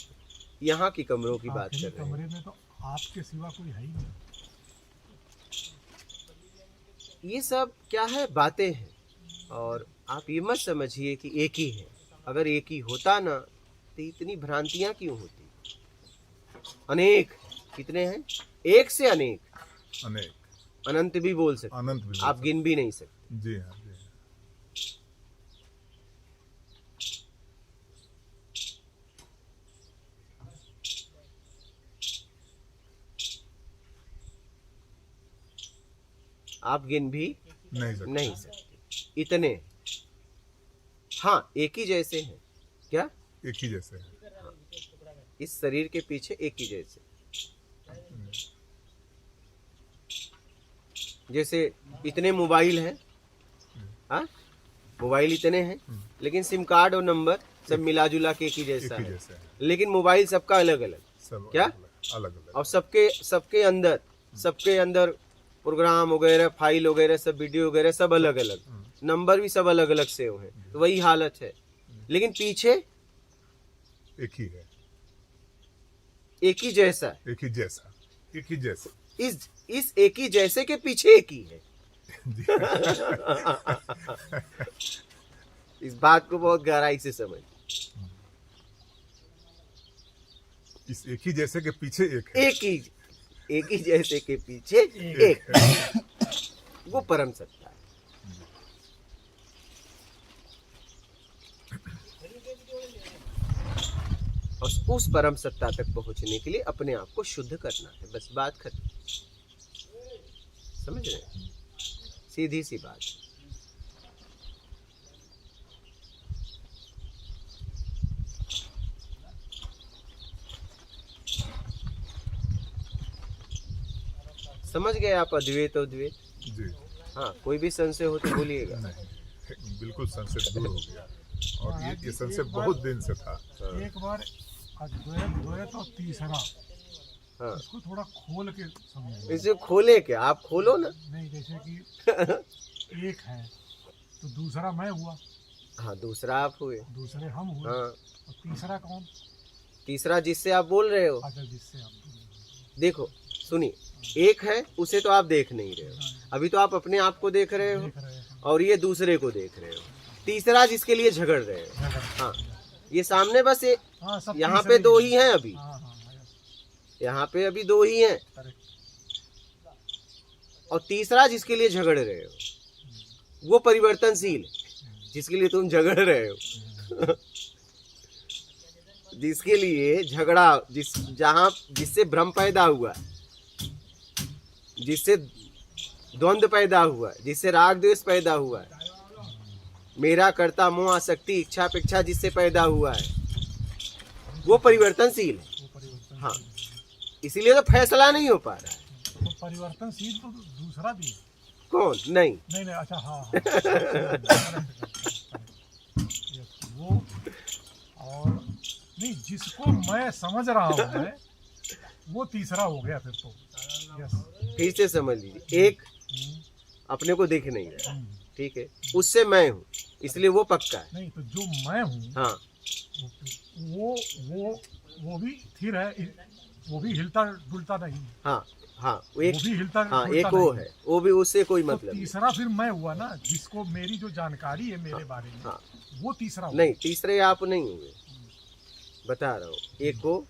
यहाँ की कमरों की बात कर आखिरी रहे हैं। कमरे में तो आपके सिवा कोई है ही नहीं। ये सब क्या है, बातें हैं। और आप ये मत समझिए कि एक ही है। अगर एक ही होता ना तो इतनी भ्रांतियां क्यों होती? अनेक कितने हैं? एक से अनेक, अनंत भी बोल सकते, अनंत भी आप गिन भी नहीं सकते। जी हाँ जी हाँ। आप गिन भी नहीं सकते, इतने। हाँ, एक ही जैसे हैं। क्या? एक ही जैसे है। इस शरीर के पीछे एक ही जैसे। जैसे इतने मोबाइल हैं, हाँ, मोबाइल इतने हैं, लेकिन सिम कार्ड और नंबर सब मिला जुला के एक ही जैसा है। लेकिन मोबाइल सबका अलग अलग। क्या? अलग अलग। और सबके अंदर प्रोग्राम वगैरह, फाइल वगैरह, सब वीडियो वगैरह सब अलग अलग, नंबर भी सब अलग अलग से हैं। तो वही हालत है, लेकिन पीछे एक ही है, एक ही जैसा। इस एक ही जैसे के पीछे एक ही है। इस बात को बहुत गहराई से समझ। इस एक ही जैसे के पीछे एक है। एक ही जैसे के पीछे एक वो परम सत्ता है। और उस परम सत्ता तक पहुंचने के लिए अपने आप को शुद्ध करना है, बस बात खत्म। समझ रहे हैं? सीधी सी बात। समझ गए आप? अद्वैत अद्वैत। जी। हाँ, कोई भी संशय हो तो बोलिएगा। बिल्कुल संशय दूर हो गया। और ये संशय बहुत दिन से था। एक बार अद्वैत और तीसरा हाँ, इसको थोड़ा खोल के समझो। इसे खोले क्या? आप खोलो ना। नहीं, जैसे कि एक है तो दूसरा मैं हुआ, हाँ, दूसरा आप हुए। दूसरे हम हुए, हाँ, और तीसरा कौन? तीसरा जिससे आप बोल रहे हो। अच्छा, जिससे हम देखो सुनिए, एक है उसे तो आप देख नहीं रहे हो, अभी तो आप अपने आप को देख रहे हो देख रहे हैं। और ये दूसरे को देख रहे हो। तीसरा जिसके लिए झगड़ रहे हो, हाँ, ये सामने बस ये हाँ, सब यहाँ तीसरे पे दो ही हैं अभी, हाँ, हाँ, हाँ, यहाँ पे अभी दो ही हैं, करेक्ट। और तीसरा जिसके लिए झगड़ रहे हो वो परिवर्तनशील है, जिसके लिए तुम झगड़ रहे हो जिसके लिए झगड़ा, जिससे भ्रम पैदा हुआ, जिससे द्वंद्व पैदा हुआ, जिससे राग द्वेष पैदा हुआ है, मेरा कर्ता मोह आसक्ति इच्छा अपेक्षा जिससे पैदा हुआ है, वो परिवर्तनशील है। वो परिवर्तन, हाँ, इसीलिए तो फैसला नहीं हो पा रहा है। तो परिवर्तनशील तो दूसरा भी है। कौन? नहीं, नहीं, अच्छा, हाँ, हाँ, yes, वो, और नहीं, जिसको मैं समझ रहा हूँ मैं, वो तीसरा हो गया फिर तो। यस। फिर से समझ लीजिए, एक अपने को दिख नहीं रहा, ठीक है, उससे मैं हूँ, इसलिए वो पक्का है। नहीं, तो जो मैं हूँ, हाँ, वो भी स्थिर है, वो भी हिलता डुलता नहीं है। हाँ, हाँ, वो भी हिलता हाँ, डुलता एक वो नहीं है, वो भी, उससे कोई तो मतलब नहीं। तीसरा फिर मैं हुआ ना, जिसको मेरी जो जानकारी है मेरे बारे में, हाँ, वो तीसरा हुआ। नहीं, तीसरे आप नहीं हुए, बता रहा हूँ, एक को,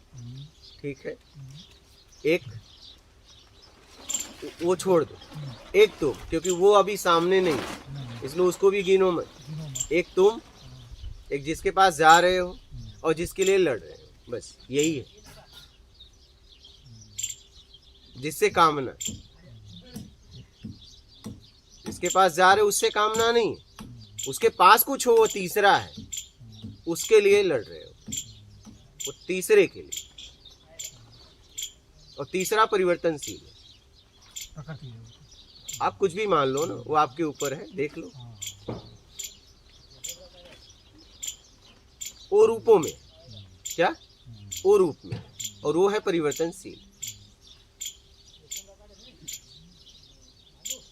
ठीक है, एक वो छोड़ दो, एक तुम, क्योंकि वो अभी सामने नहीं है, इसलिए उसको भी गिनो मत। दिनों में। एक तुम, एक जिसके पास जा रहे हो और जिसके लिए लड़ रहे हो, बस यही है, जिससे कामना, जिसके पास जा रहे हो उससे कामना नहीं, उसके पास कुछ हो वो तीसरा है, उसके लिए लड़ रहे हो, वो तीसरे के लिए, और तीसरा परिवर्तनशील है। प्रकृति है। आप कुछ भी मान लो ना, वो आपके ऊपर है, देख लो। हाँ, ओ रूपों में, क्या? ओ रूप में, और वो है परिवर्तनशील,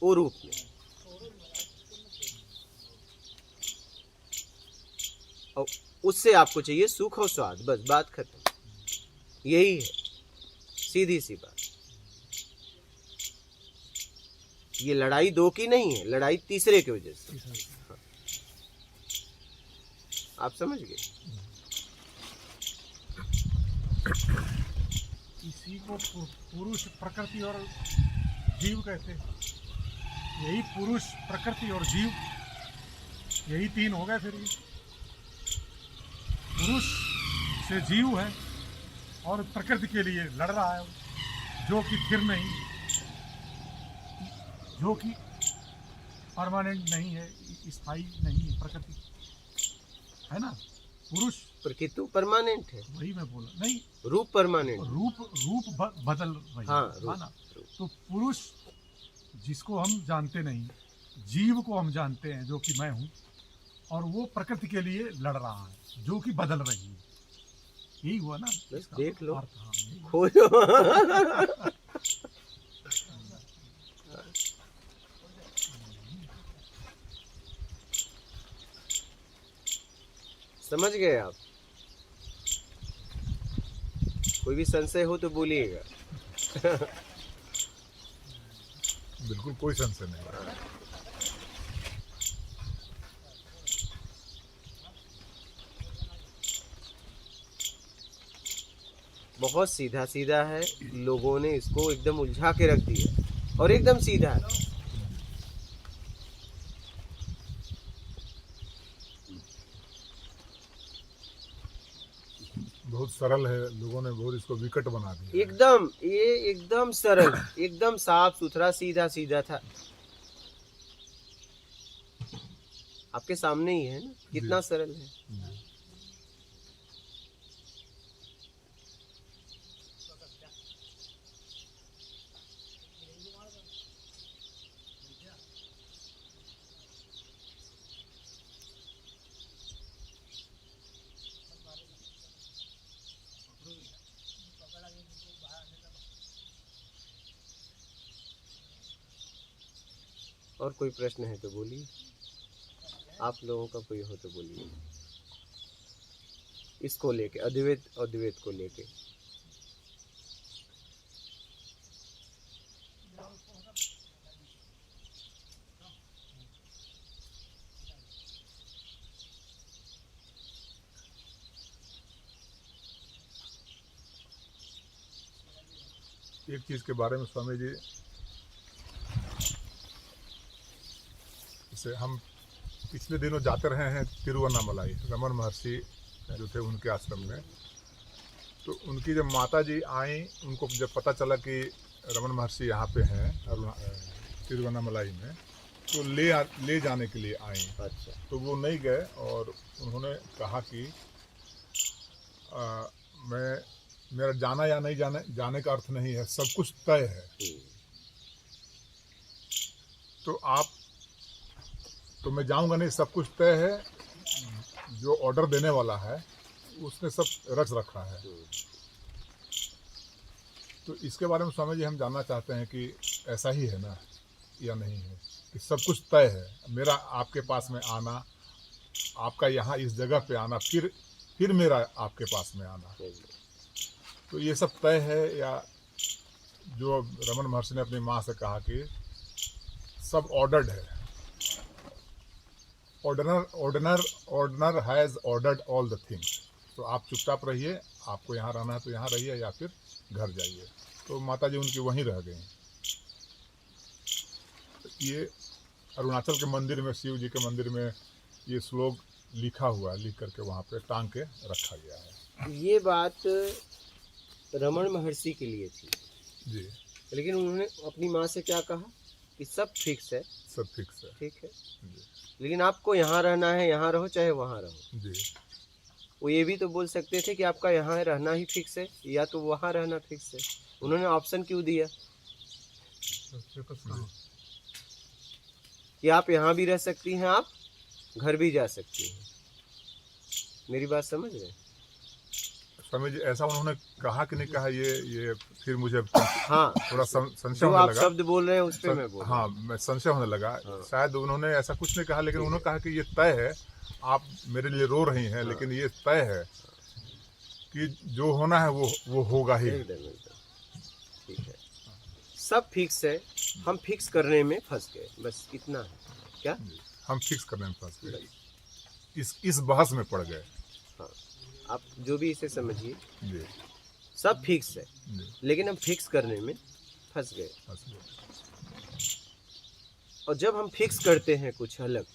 ओ रूप में। और उससे आपको चाहिए सुख और स्वाद, बस बात खत्म, यही है, सीधी सी बात। ये लड़ाई दो की नहीं है, लड़ाई तीसरे की वजह से। हाँ। आप समझ गए? इसी को पुरुष, प्रकृति और जीव कहते हैं। यही पुरुष, प्रकृति और जीव, यही तीन हो गए फिर ये। पुरुष से जीव है और प्रकृति के लिए लड़ रहा है, जो कि स्थिर नहीं, जो कि परमानेंट नहीं है, स्थायी नहीं है, प्रकृति है ना। पुरुष, प्रकृति तो परमानेंट है, वही मैं बोला, नहीं, रूप परमानेंट। रूप बदल रही हाँ, है ना। तो पुरुष जिसको हम जानते नहीं, जीव को हम जानते हैं जो कि मैं हूँ, और वो प्रकृति के लिए लड़ रहा है जो कि बदल रही है। यही हुआ ना, बस देख लो, अर्थ। हाँ, यही हुआ। खोजो समझ गए आप? कोई भी संशय हो तो बोलिएगा। बिल्कुल कोई संशय नहीं। बहुत सीधा सीधा है, लोगों ने इसको एकदम उलझा के रख दिया, और एकदम सीधा है। बहुत सरल है, लोगों ने बहुत इसको विकट बना दिया है। एकदम, ये एकदम सरल, एकदम साफ सुथरा, सीधा सीधा था, आपके सामने ही है ना, कितना सरल है। और कोई प्रश्न है तो बोलिए, आप लोगों का कोई हो तो बोलिए, इसको लेके अद्वैत अद्वैत को लेके। एक चीज के बारे में स्वामी जी, जैसे हम पिछले दिनों जाते रहे हैं तिरुवन्नामलाई, रमन महर्षि जो थे उनके आश्रम में। तो उनकी जब माता जी आई, उनको जब पता चला कि रमन महर्षि यहाँ पे हैं तिरुवन्नामलाई में, तो ले जाने के लिए आई। अच्छा। तो वो नहीं गए और उन्होंने कहा कि मेरा जाना या नहीं जाने का अर्थ नहीं है, सब कुछ तय है। तो मैं जाऊंगा नहीं, सब कुछ तय है। जो ऑर्डर देने वाला है उसने सब रच रखा है। तो इसके बारे में स्वामी जी हम जानना चाहते हैं कि ऐसा ही है ना या नहीं है, कि सब कुछ तय है, मेरा आपके पास में आना, आपका यहाँ इस जगह पे आना, फिर मेरा आपके पास में आना, तो ये सब तय है, या जो रमन महर्षि ने अपनी माँ से कहा कि सब ऑर्डर्ड है, ordainer has ordered all the things. तो आप चुपचाप रहिए, आपको यहाँ रहना है तो यहाँ रहिए या फिर घर जाइए। तो माता जी उनकी वहीं रह गई। ये अरुणाचल के मंदिर में, शिव जी के मंदिर में ये श्लोक लिखा हुआ है, लिख करके वहाँ पे टांग के रखा गया है। ये बात रमन महर्षि के लिए थी जी, लेकिन उन्होंने अपनी माँ से क्या कहा कि सब फिक्स है, सब फिक्स है। ठीक है, जी लेकिन आपको यहाँ रहना है, यहाँ रहो चाहे वहाँ रहो। जी, वो ये भी तो बोल सकते थे कि आपका यहाँ रहना ही फिक्स है या तो वहाँ रहना फिक्स है। उन्होंने ऑप्शन क्यों दिया कि आप यहाँ भी रह सकती हैं, आप घर भी जा सकती हैं। मेरी बात समझ रहे हैं? स्वामी जी ऐसा उन्होंने कहा कि नहीं कहा, ये फिर मुझे हाँ, थोड़ा संशय जो होने आप लगा। शब्द बोल रहे हैं उस पे मैं बोल रहा हूँ। हाँ, मैं संशय होने लगा। हाँ। शायद उन्होंने ऐसा कुछ नहीं कहा, लेकिन उन्होंने कहा कि ये तय है, आप मेरे लिए रो रही हैं, लेकिन ये तय है कि जो होना है वो होगा ही। एकदम ठीक है, सब फिक्स है, हम फिक्स करने में फंस गए, बस इतना है। क्या हम फिक्स करने में फंस गए, इस बहस में पड़ गए। हाँ, आप जो भी इसे समझिए, जी, सब फिक्स है, जी, लेकिन हम फिक्स करने में फंस गए। फंस गए। और जब हम फिक्स करते हैं कुछ अलग,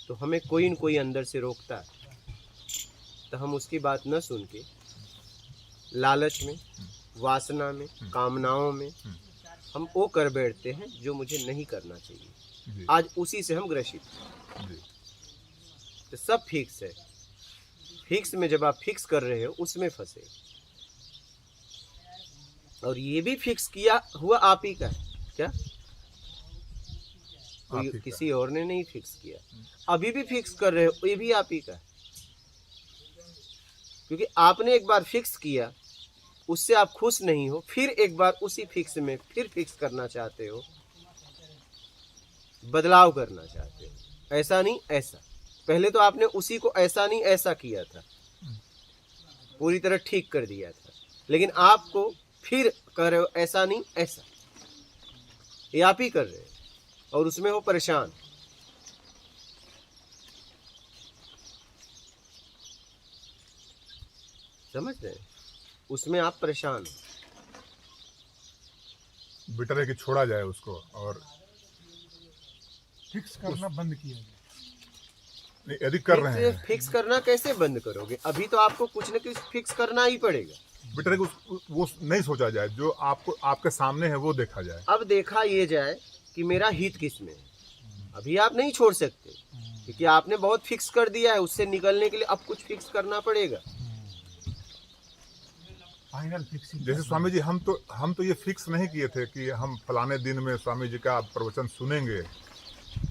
तो हमें कोई न कोई अंदर से रोकता है, तो हम उसकी बात न सुन के लालच में, वासना में, कामनाओं में हम वो कर बैठते हैं जो मुझे नहीं करना चाहिए। जी, आज उसी से हम ग्रसित हैं। जी, तो सब फिक्स है, फिक्स में जब आप फिक्स कर रहे हो उसमें फंसे। और ये भी फिक्स किया हुआ आप ही का है। क्या आप ही कोई का। किसी और ने नहीं फिक्स किया। अभी भी फिक्स कर रहे हो, ये भी आप ही का है, क्योंकि आपने एक बार फिक्स किया, उससे आप खुश नहीं हो, फिर एक बार उसी फिक्स में फिर फिक्स करना चाहते हो, बदलाव करना चाहते हो। ऐसा नहीं ऐसा, पहले तो आपने उसी को ऐसा नहीं ऐसा किया था, पूरी तरह ठीक कर दिया था, लेकिन आपको फिर कर रहे हो ऐसा नहीं ऐसा। ये आप ही कर रहे हो और उसमें हो परेशान। समझ रहे हैं? उसमें आप परेशान हो। बेटर है कि छोड़ा जाए उसको और फिक्स करना बंद किया जाए। नहीं, यदि कर रहे हैं, फिक्स करना कैसे बंद करोगे? अभी तो आपको कुछ न कुछ फिक्स करना ही पड़ेगा। बेटर है कि वो नहीं सोचा जाए, जो आपको आपके सामने है वो देखा जाए। अब देखा ये जाए कि मेरा हित किस में है। अभी आप नहीं छोड़ सकते, क्योंकि आपने बहुत फिक्स कर दिया है। उससे निकलने के लिए अब कुछ फिक्स करना पड़ेगा। Final fixing. जैसे स्वामी जी हम तो ये फिक्स नहीं किए थे कि हम फलाने दिन में स्वामी जी का प्रवचन सुनेंगे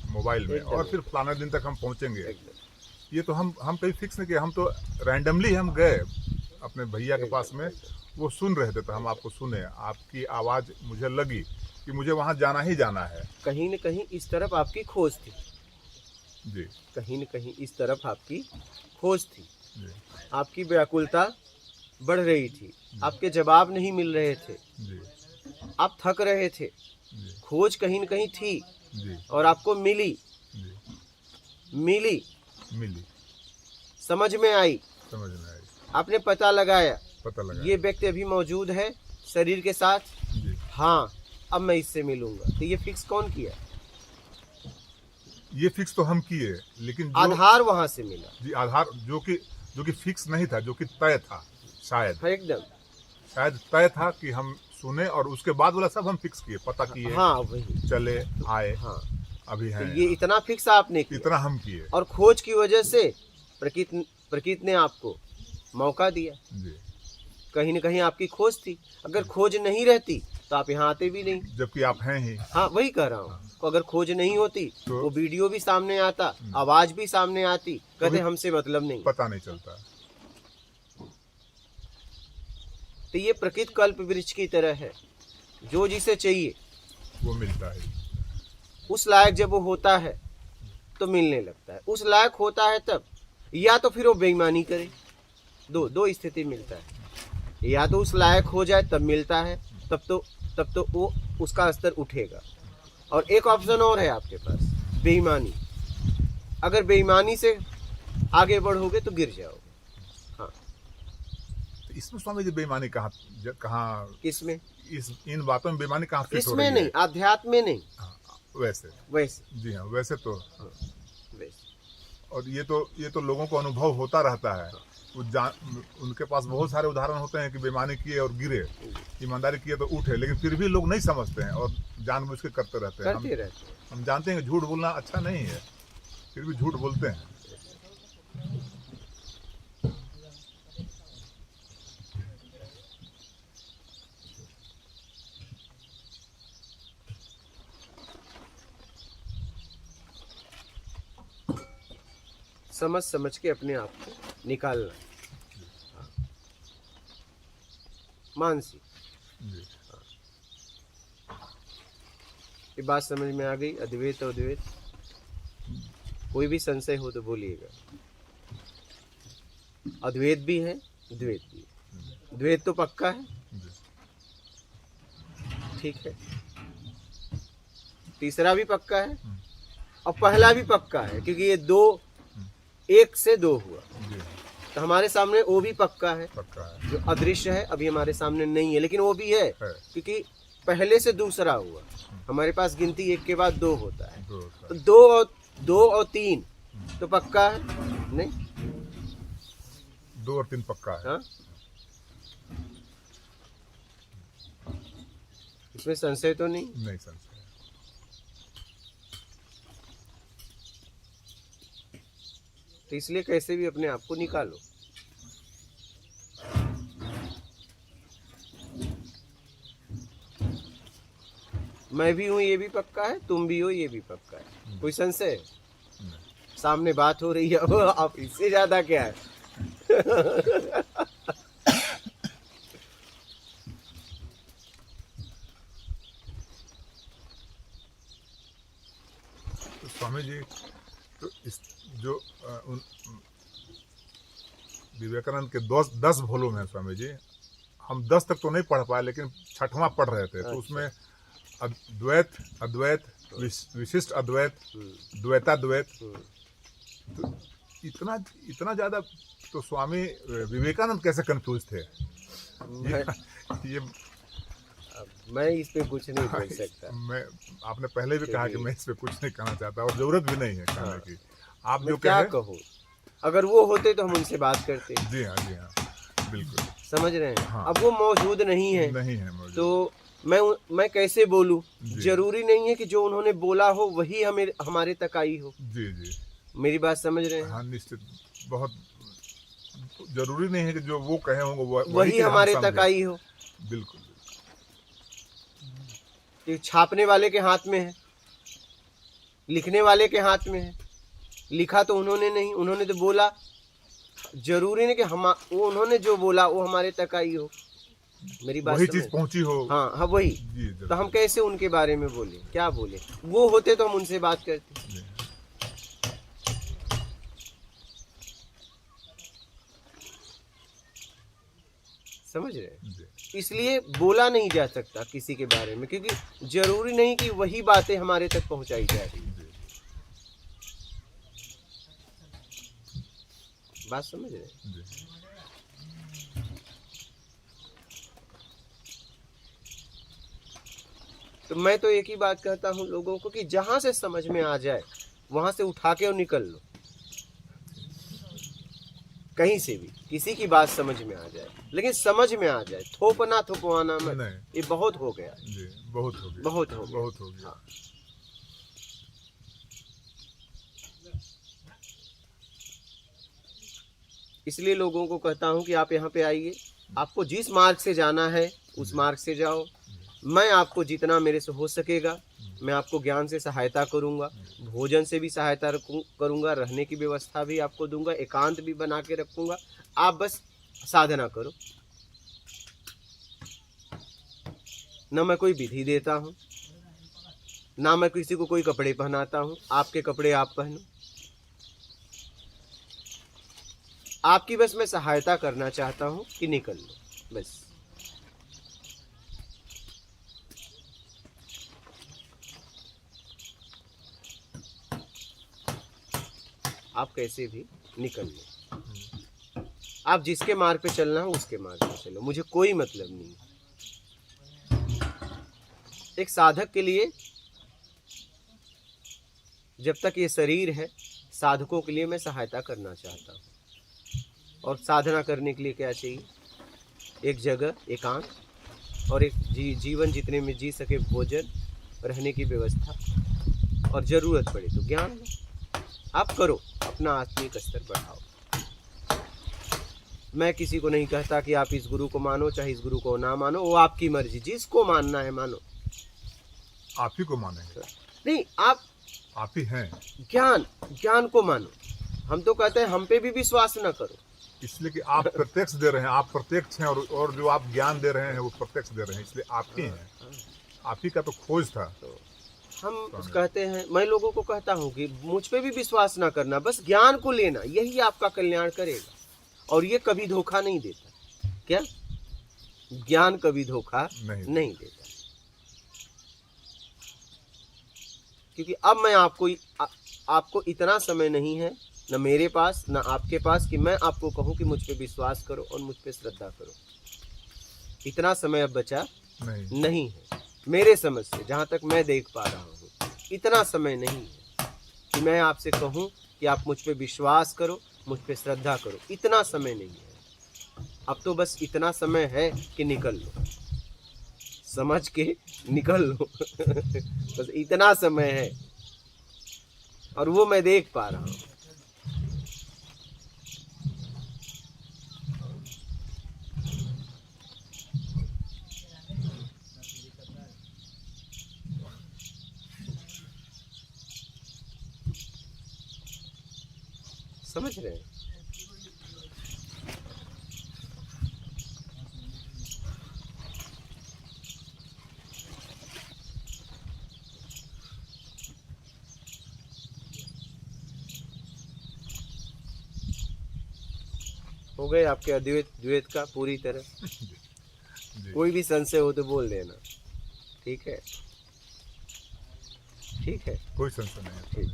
मोबाइल में एकदम। और फिर फलाने दिन तक हम पहुंचेंगे। एकदम। ये तो हम कहीं फिक्स नहीं किए, हम तो रैंडमली हम गए अपने भैया के पास में, वो सुन रहे थे तो हम आपको सुने, आपकी आवाज़ मुझे लगी कि मुझे वहां जाना ही जाना है। कहीं न कहीं इस तरफ आपकी खोज थी, जी कहीं न कहीं इस तरफ आपकी खोज थी, जी आपकी व्याकुलता बढ़ रही थी, आपके जवाब नहीं मिल रहे थे, जी आप थक रहे थे, जी खोज कहीं न कहीं थी जी और आपको मिली, जी मिली, मिली, समझ में आई, समझ में आई, आपने पता लगाया पता लगा। ये व्यक्ति अभी मौजूद है शरीर के साथ, जी हाँ अब मैं इससे मिलूंगा। तो ये फिक्स कौन किया? ये फिक्स तो हम किए, लेकिन जो आधार वहां से मिला। जी आधार जो कि फिक्स नहीं था, जो कि तय था, शायद हाँ, एकदम, शायद तय था कि हम सुने, और उसके बाद वाला सब हम फिक्स किए, पता किए, हाँ वही, चले आए, हाँ। अभी तो हैं ये इतना फिक्स आपने किया इतना हम किए। और खोज की वजह से प्रकृति ने आपको मौका दिया। जी कहीं न कहीं आपकी खोज थी, अगर खोज नहीं रहती तो आप यहाँ आते भी नहीं। जबकि आप हैं ही। हाँ वही कह रहा हूँ, तो अगर खोज नहीं होती तो वो वीडियो भी सामने आता, आवाज भी सामने आती, कहते हमसे मतलब नहीं। पता नहीं चलता। तो ये प्रकृति कल्प वृक्ष की तरह है, जो जिसे चाहिए वो मिलता है। उस लायक जब वो होता है तो मिलने लगता है, उस लायक होता है तब, या तो फिर वो बेईमानी करे। दो स्थिति मिलता है, या तो उस लायक हो जाए तब मिलता है, तब तो वो उसका स्तर उठेगा। और एक ऑप्शन और है आपके पास, बेईमानी। अगर बेईमानी से आगे बढ़ोगे तो गिर जाओगे। हाँ, तो इसमें स्वामी जी बेईमानी कहाँ किसमें? इन बातों में बेईमानी कहाँ फिट हो इसमें रही नहीं, है? आध्यात्म में नहीं। हाँ, वैसे वैसे जी हाँ, वैसे तो हाँ, वैसे और ये तो लोगों को अनुभव होता रहता है। उनके पास बहुत सारे उदाहरण होते हैं कि बेईमानी किए और गिरे, ईमानदारी किए तो उठे, लेकिन फिर भी लोग नहीं समझते हैं और जानबूझ के करते रहते हैं। हम जानते हैं कि झूठ बोलना अच्छा नहीं है, फिर भी झूठ बोलते हैं। समझ के अपने आप को निकालना। मानसिक जी ये बात समझ में आ गई। अद्वैत अद्वैत कोई भी संशय हो तो बोलिएगा। अद्वैत भी है, द्वैत भी है। द्वैत तो पक्का है, जी ठीक है। तीसरा भी पक्का है और पहला भी पक्का है, क्योंकि ये दो, एक से दो हुआ। जी तो हमारे सामने वो भी पक्का है, पक्का है, जो अदृश्य है अभी हमारे सामने नहीं है, लेकिन वो भी है क्योंकि पहले से दूसरा हुआ। हमारे पास गिनती एक के बाद दो होता है, तो दो और तीन तो पक्का है नहीं, 2 और 3 पक्का है। हाँ? इसमें संशय तो नहीं। नहीं संशय। तो इसलिए कैसे भी अपने आप को निकालो। मैं भी हूं ये भी पक्का है, तुम भी हो ये भी पक्का है। कोई संशय है? सामने बात हो रही है, अब इससे ज्यादा क्या है? तो स्वामी जी, तो इस जो उन विवेकानंद के 10 वॉल्यूम है स्वामी जी, हम 10 तक तो नहीं पढ़ पाए, लेकिन 6वां पढ़ रहे थे। तो उसमें द्वैत, अद्वैत, विशिष्ट अद्वैत, द्वैताद्वैत, तो इतना ज्यादा तो स्वामी विवेकानंद कैसे कंफ्यूज थे? ये मैं इस पे कुछ नहीं बोल सकता। आपने पहले भी कहा कि मैं इस पे कुछ नहीं कहना चाहता, और जरूरत भी नहीं है कहने की। आप मैं जो क्या कहें, कहूँ, अगर वो होते तो हम उनसे बात करते। जी हाँ, बिल्कुल समझ रहे हैं। हाँ। अब वो मौजूद नहीं है, तो मैं कैसे बोलूं? जरूरी नहीं है कि जो उन्होंने बोला हो वही हमारे तक आई हो। जी मेरी बात समझ रहे हैं? हाँ, निश्चित। बहुत जरूरी नहीं है कि जो वो कहे होंगे वही हमारे तक आई हो। बिल्कुल। ये छापने वाले के हाथ में है, लिखने वाले के हाथ में है। लिखा तो उन्होंने नहीं, उन्होंने तो बोला। जरूरी नहीं कि वो उन्होंने जो बोला वो हमारे तक आई हो। मेरी बात वही समझ? चीज पहुंची हो। हाँ हाँ वही। जी तो हम कैसे उनके बारे में बोले, क्या बोले? वो होते तो हम उनसे बात करते। जी, समझ रहे हैं? जी, इसलिए बोला नहीं जा सकता किसी के बारे में, क्योंकि जरूरी नहीं कि वही बातें हमारे तक पहुंचाई जा रही। जी, बात समझ रहे हैं? जी। तो मैं तो एक ही बात कहता हूँ लोगों को कि जहां से समझ में आ जाए वहां से उठा के और निकल लो। कहीं से भी किसी की बात समझ में आ जाए, लेकिन समझ में आ जाए, थोपना थोपवाना मत। नहीं। ये बहुत हो गया। जी, बहुत हो गया, बहुत हो गया। बहुत हो गया। हाँ। इसलिए लोगों को कहता हूं कि आप यहाँ पे आइए, आपको जिस मार्ग से जाना है उस मार्ग से जाओ। मैं आपको जितना मेरे से हो सकेगा मैं आपको ज्ञान से सहायता करूंगा, भोजन से भी सहायता करूंगा, रहने की व्यवस्था भी आपको दूंगा, एकांत भी बना के रखूंगा। आप बस साधना करो। न मैं कोई विधि देता हूं, ना मैं किसी को कोई कपड़े पहनाता हूं। आपके कपड़े आप पहनो। आपकी बस मैं सहायता करना चाहता हूं कि निकल लो बस। आप कैसे भी निकल लो। आप जिसके मार्ग पे चलना हो उसके मार्ग पे चलो, मुझे कोई मतलब नहीं। एक साधक के लिए जब तक ये शरीर है, साधकों के लिए मैं सहायता करना चाहता हूँ। और साधना करने के लिए क्या चाहिए? एक जगह, एकांत, और एक जीवन जितने में जी सके भोजन, रहने की व्यवस्था, और जरूरत पड़े तो ज्ञान लो। आप करो, अपना आत्मिक स्तर बढ़ाओ। मैं किसी को नहीं कहता कि आप इस गुरु को मानो चाहे इस गुरु को ना मानो, वो आपकी मर्जी, जिसको मानना है मानो। आप ही को मानेंगे, नहीं, आप ही हैं। ज्ञान को मानो। हम तो कहते हैं हम पे भी विश्वास न करो, इसलिए कि आप प्रत्यक्ष दे रहे हैं, आप प्रत्यक्ष हैं, और जो आप ज्ञान दे रहे हैं वो प्रत्यक्ष दे रहे हैं, इसलिए आप ही हैं। आप ही का तो खोज था। तो हम कहते हैं, मैं लोगों को कहता हूँ कि मुझ पे भी विश्वास ना करना, बस ज्ञान को लेना, यही आपका कल्याण करेगा। और ये कभी धोखा नहीं देता। क्या? ज्ञान कभी धोखा नहीं देता। क्योंकि अब मैं आपको इतना समय नहीं है, न मेरे पास न आपके पास, कि मैं आपको कहूं कि मुझ पे विश्वास करो और मुझ पे श्रद्धा करो। इतना समय अब बचा नहीं है मेरे समझ से, जहां तक मैं देख पा रहा हूं। इतना समय नहीं है कि मैं आपसे कहूं कि आप मुझ पे विश्वास करो, मुझ पे श्रद्धा करो। इतना समय नहीं है। अब तो बस इतना समय है कि निकल लो, समझ के निकल लो। बस इतना समय है, और वो मैं देख पा रहा हूं। समझ रहे हैं? हो गए आपके अद्वैत का पूरी तरह। कोई भी संशय हो तो बोल देना, ठीक है? ठीक है, कोई संशय नहीं है। ठीक।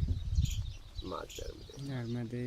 माता नर्मदे।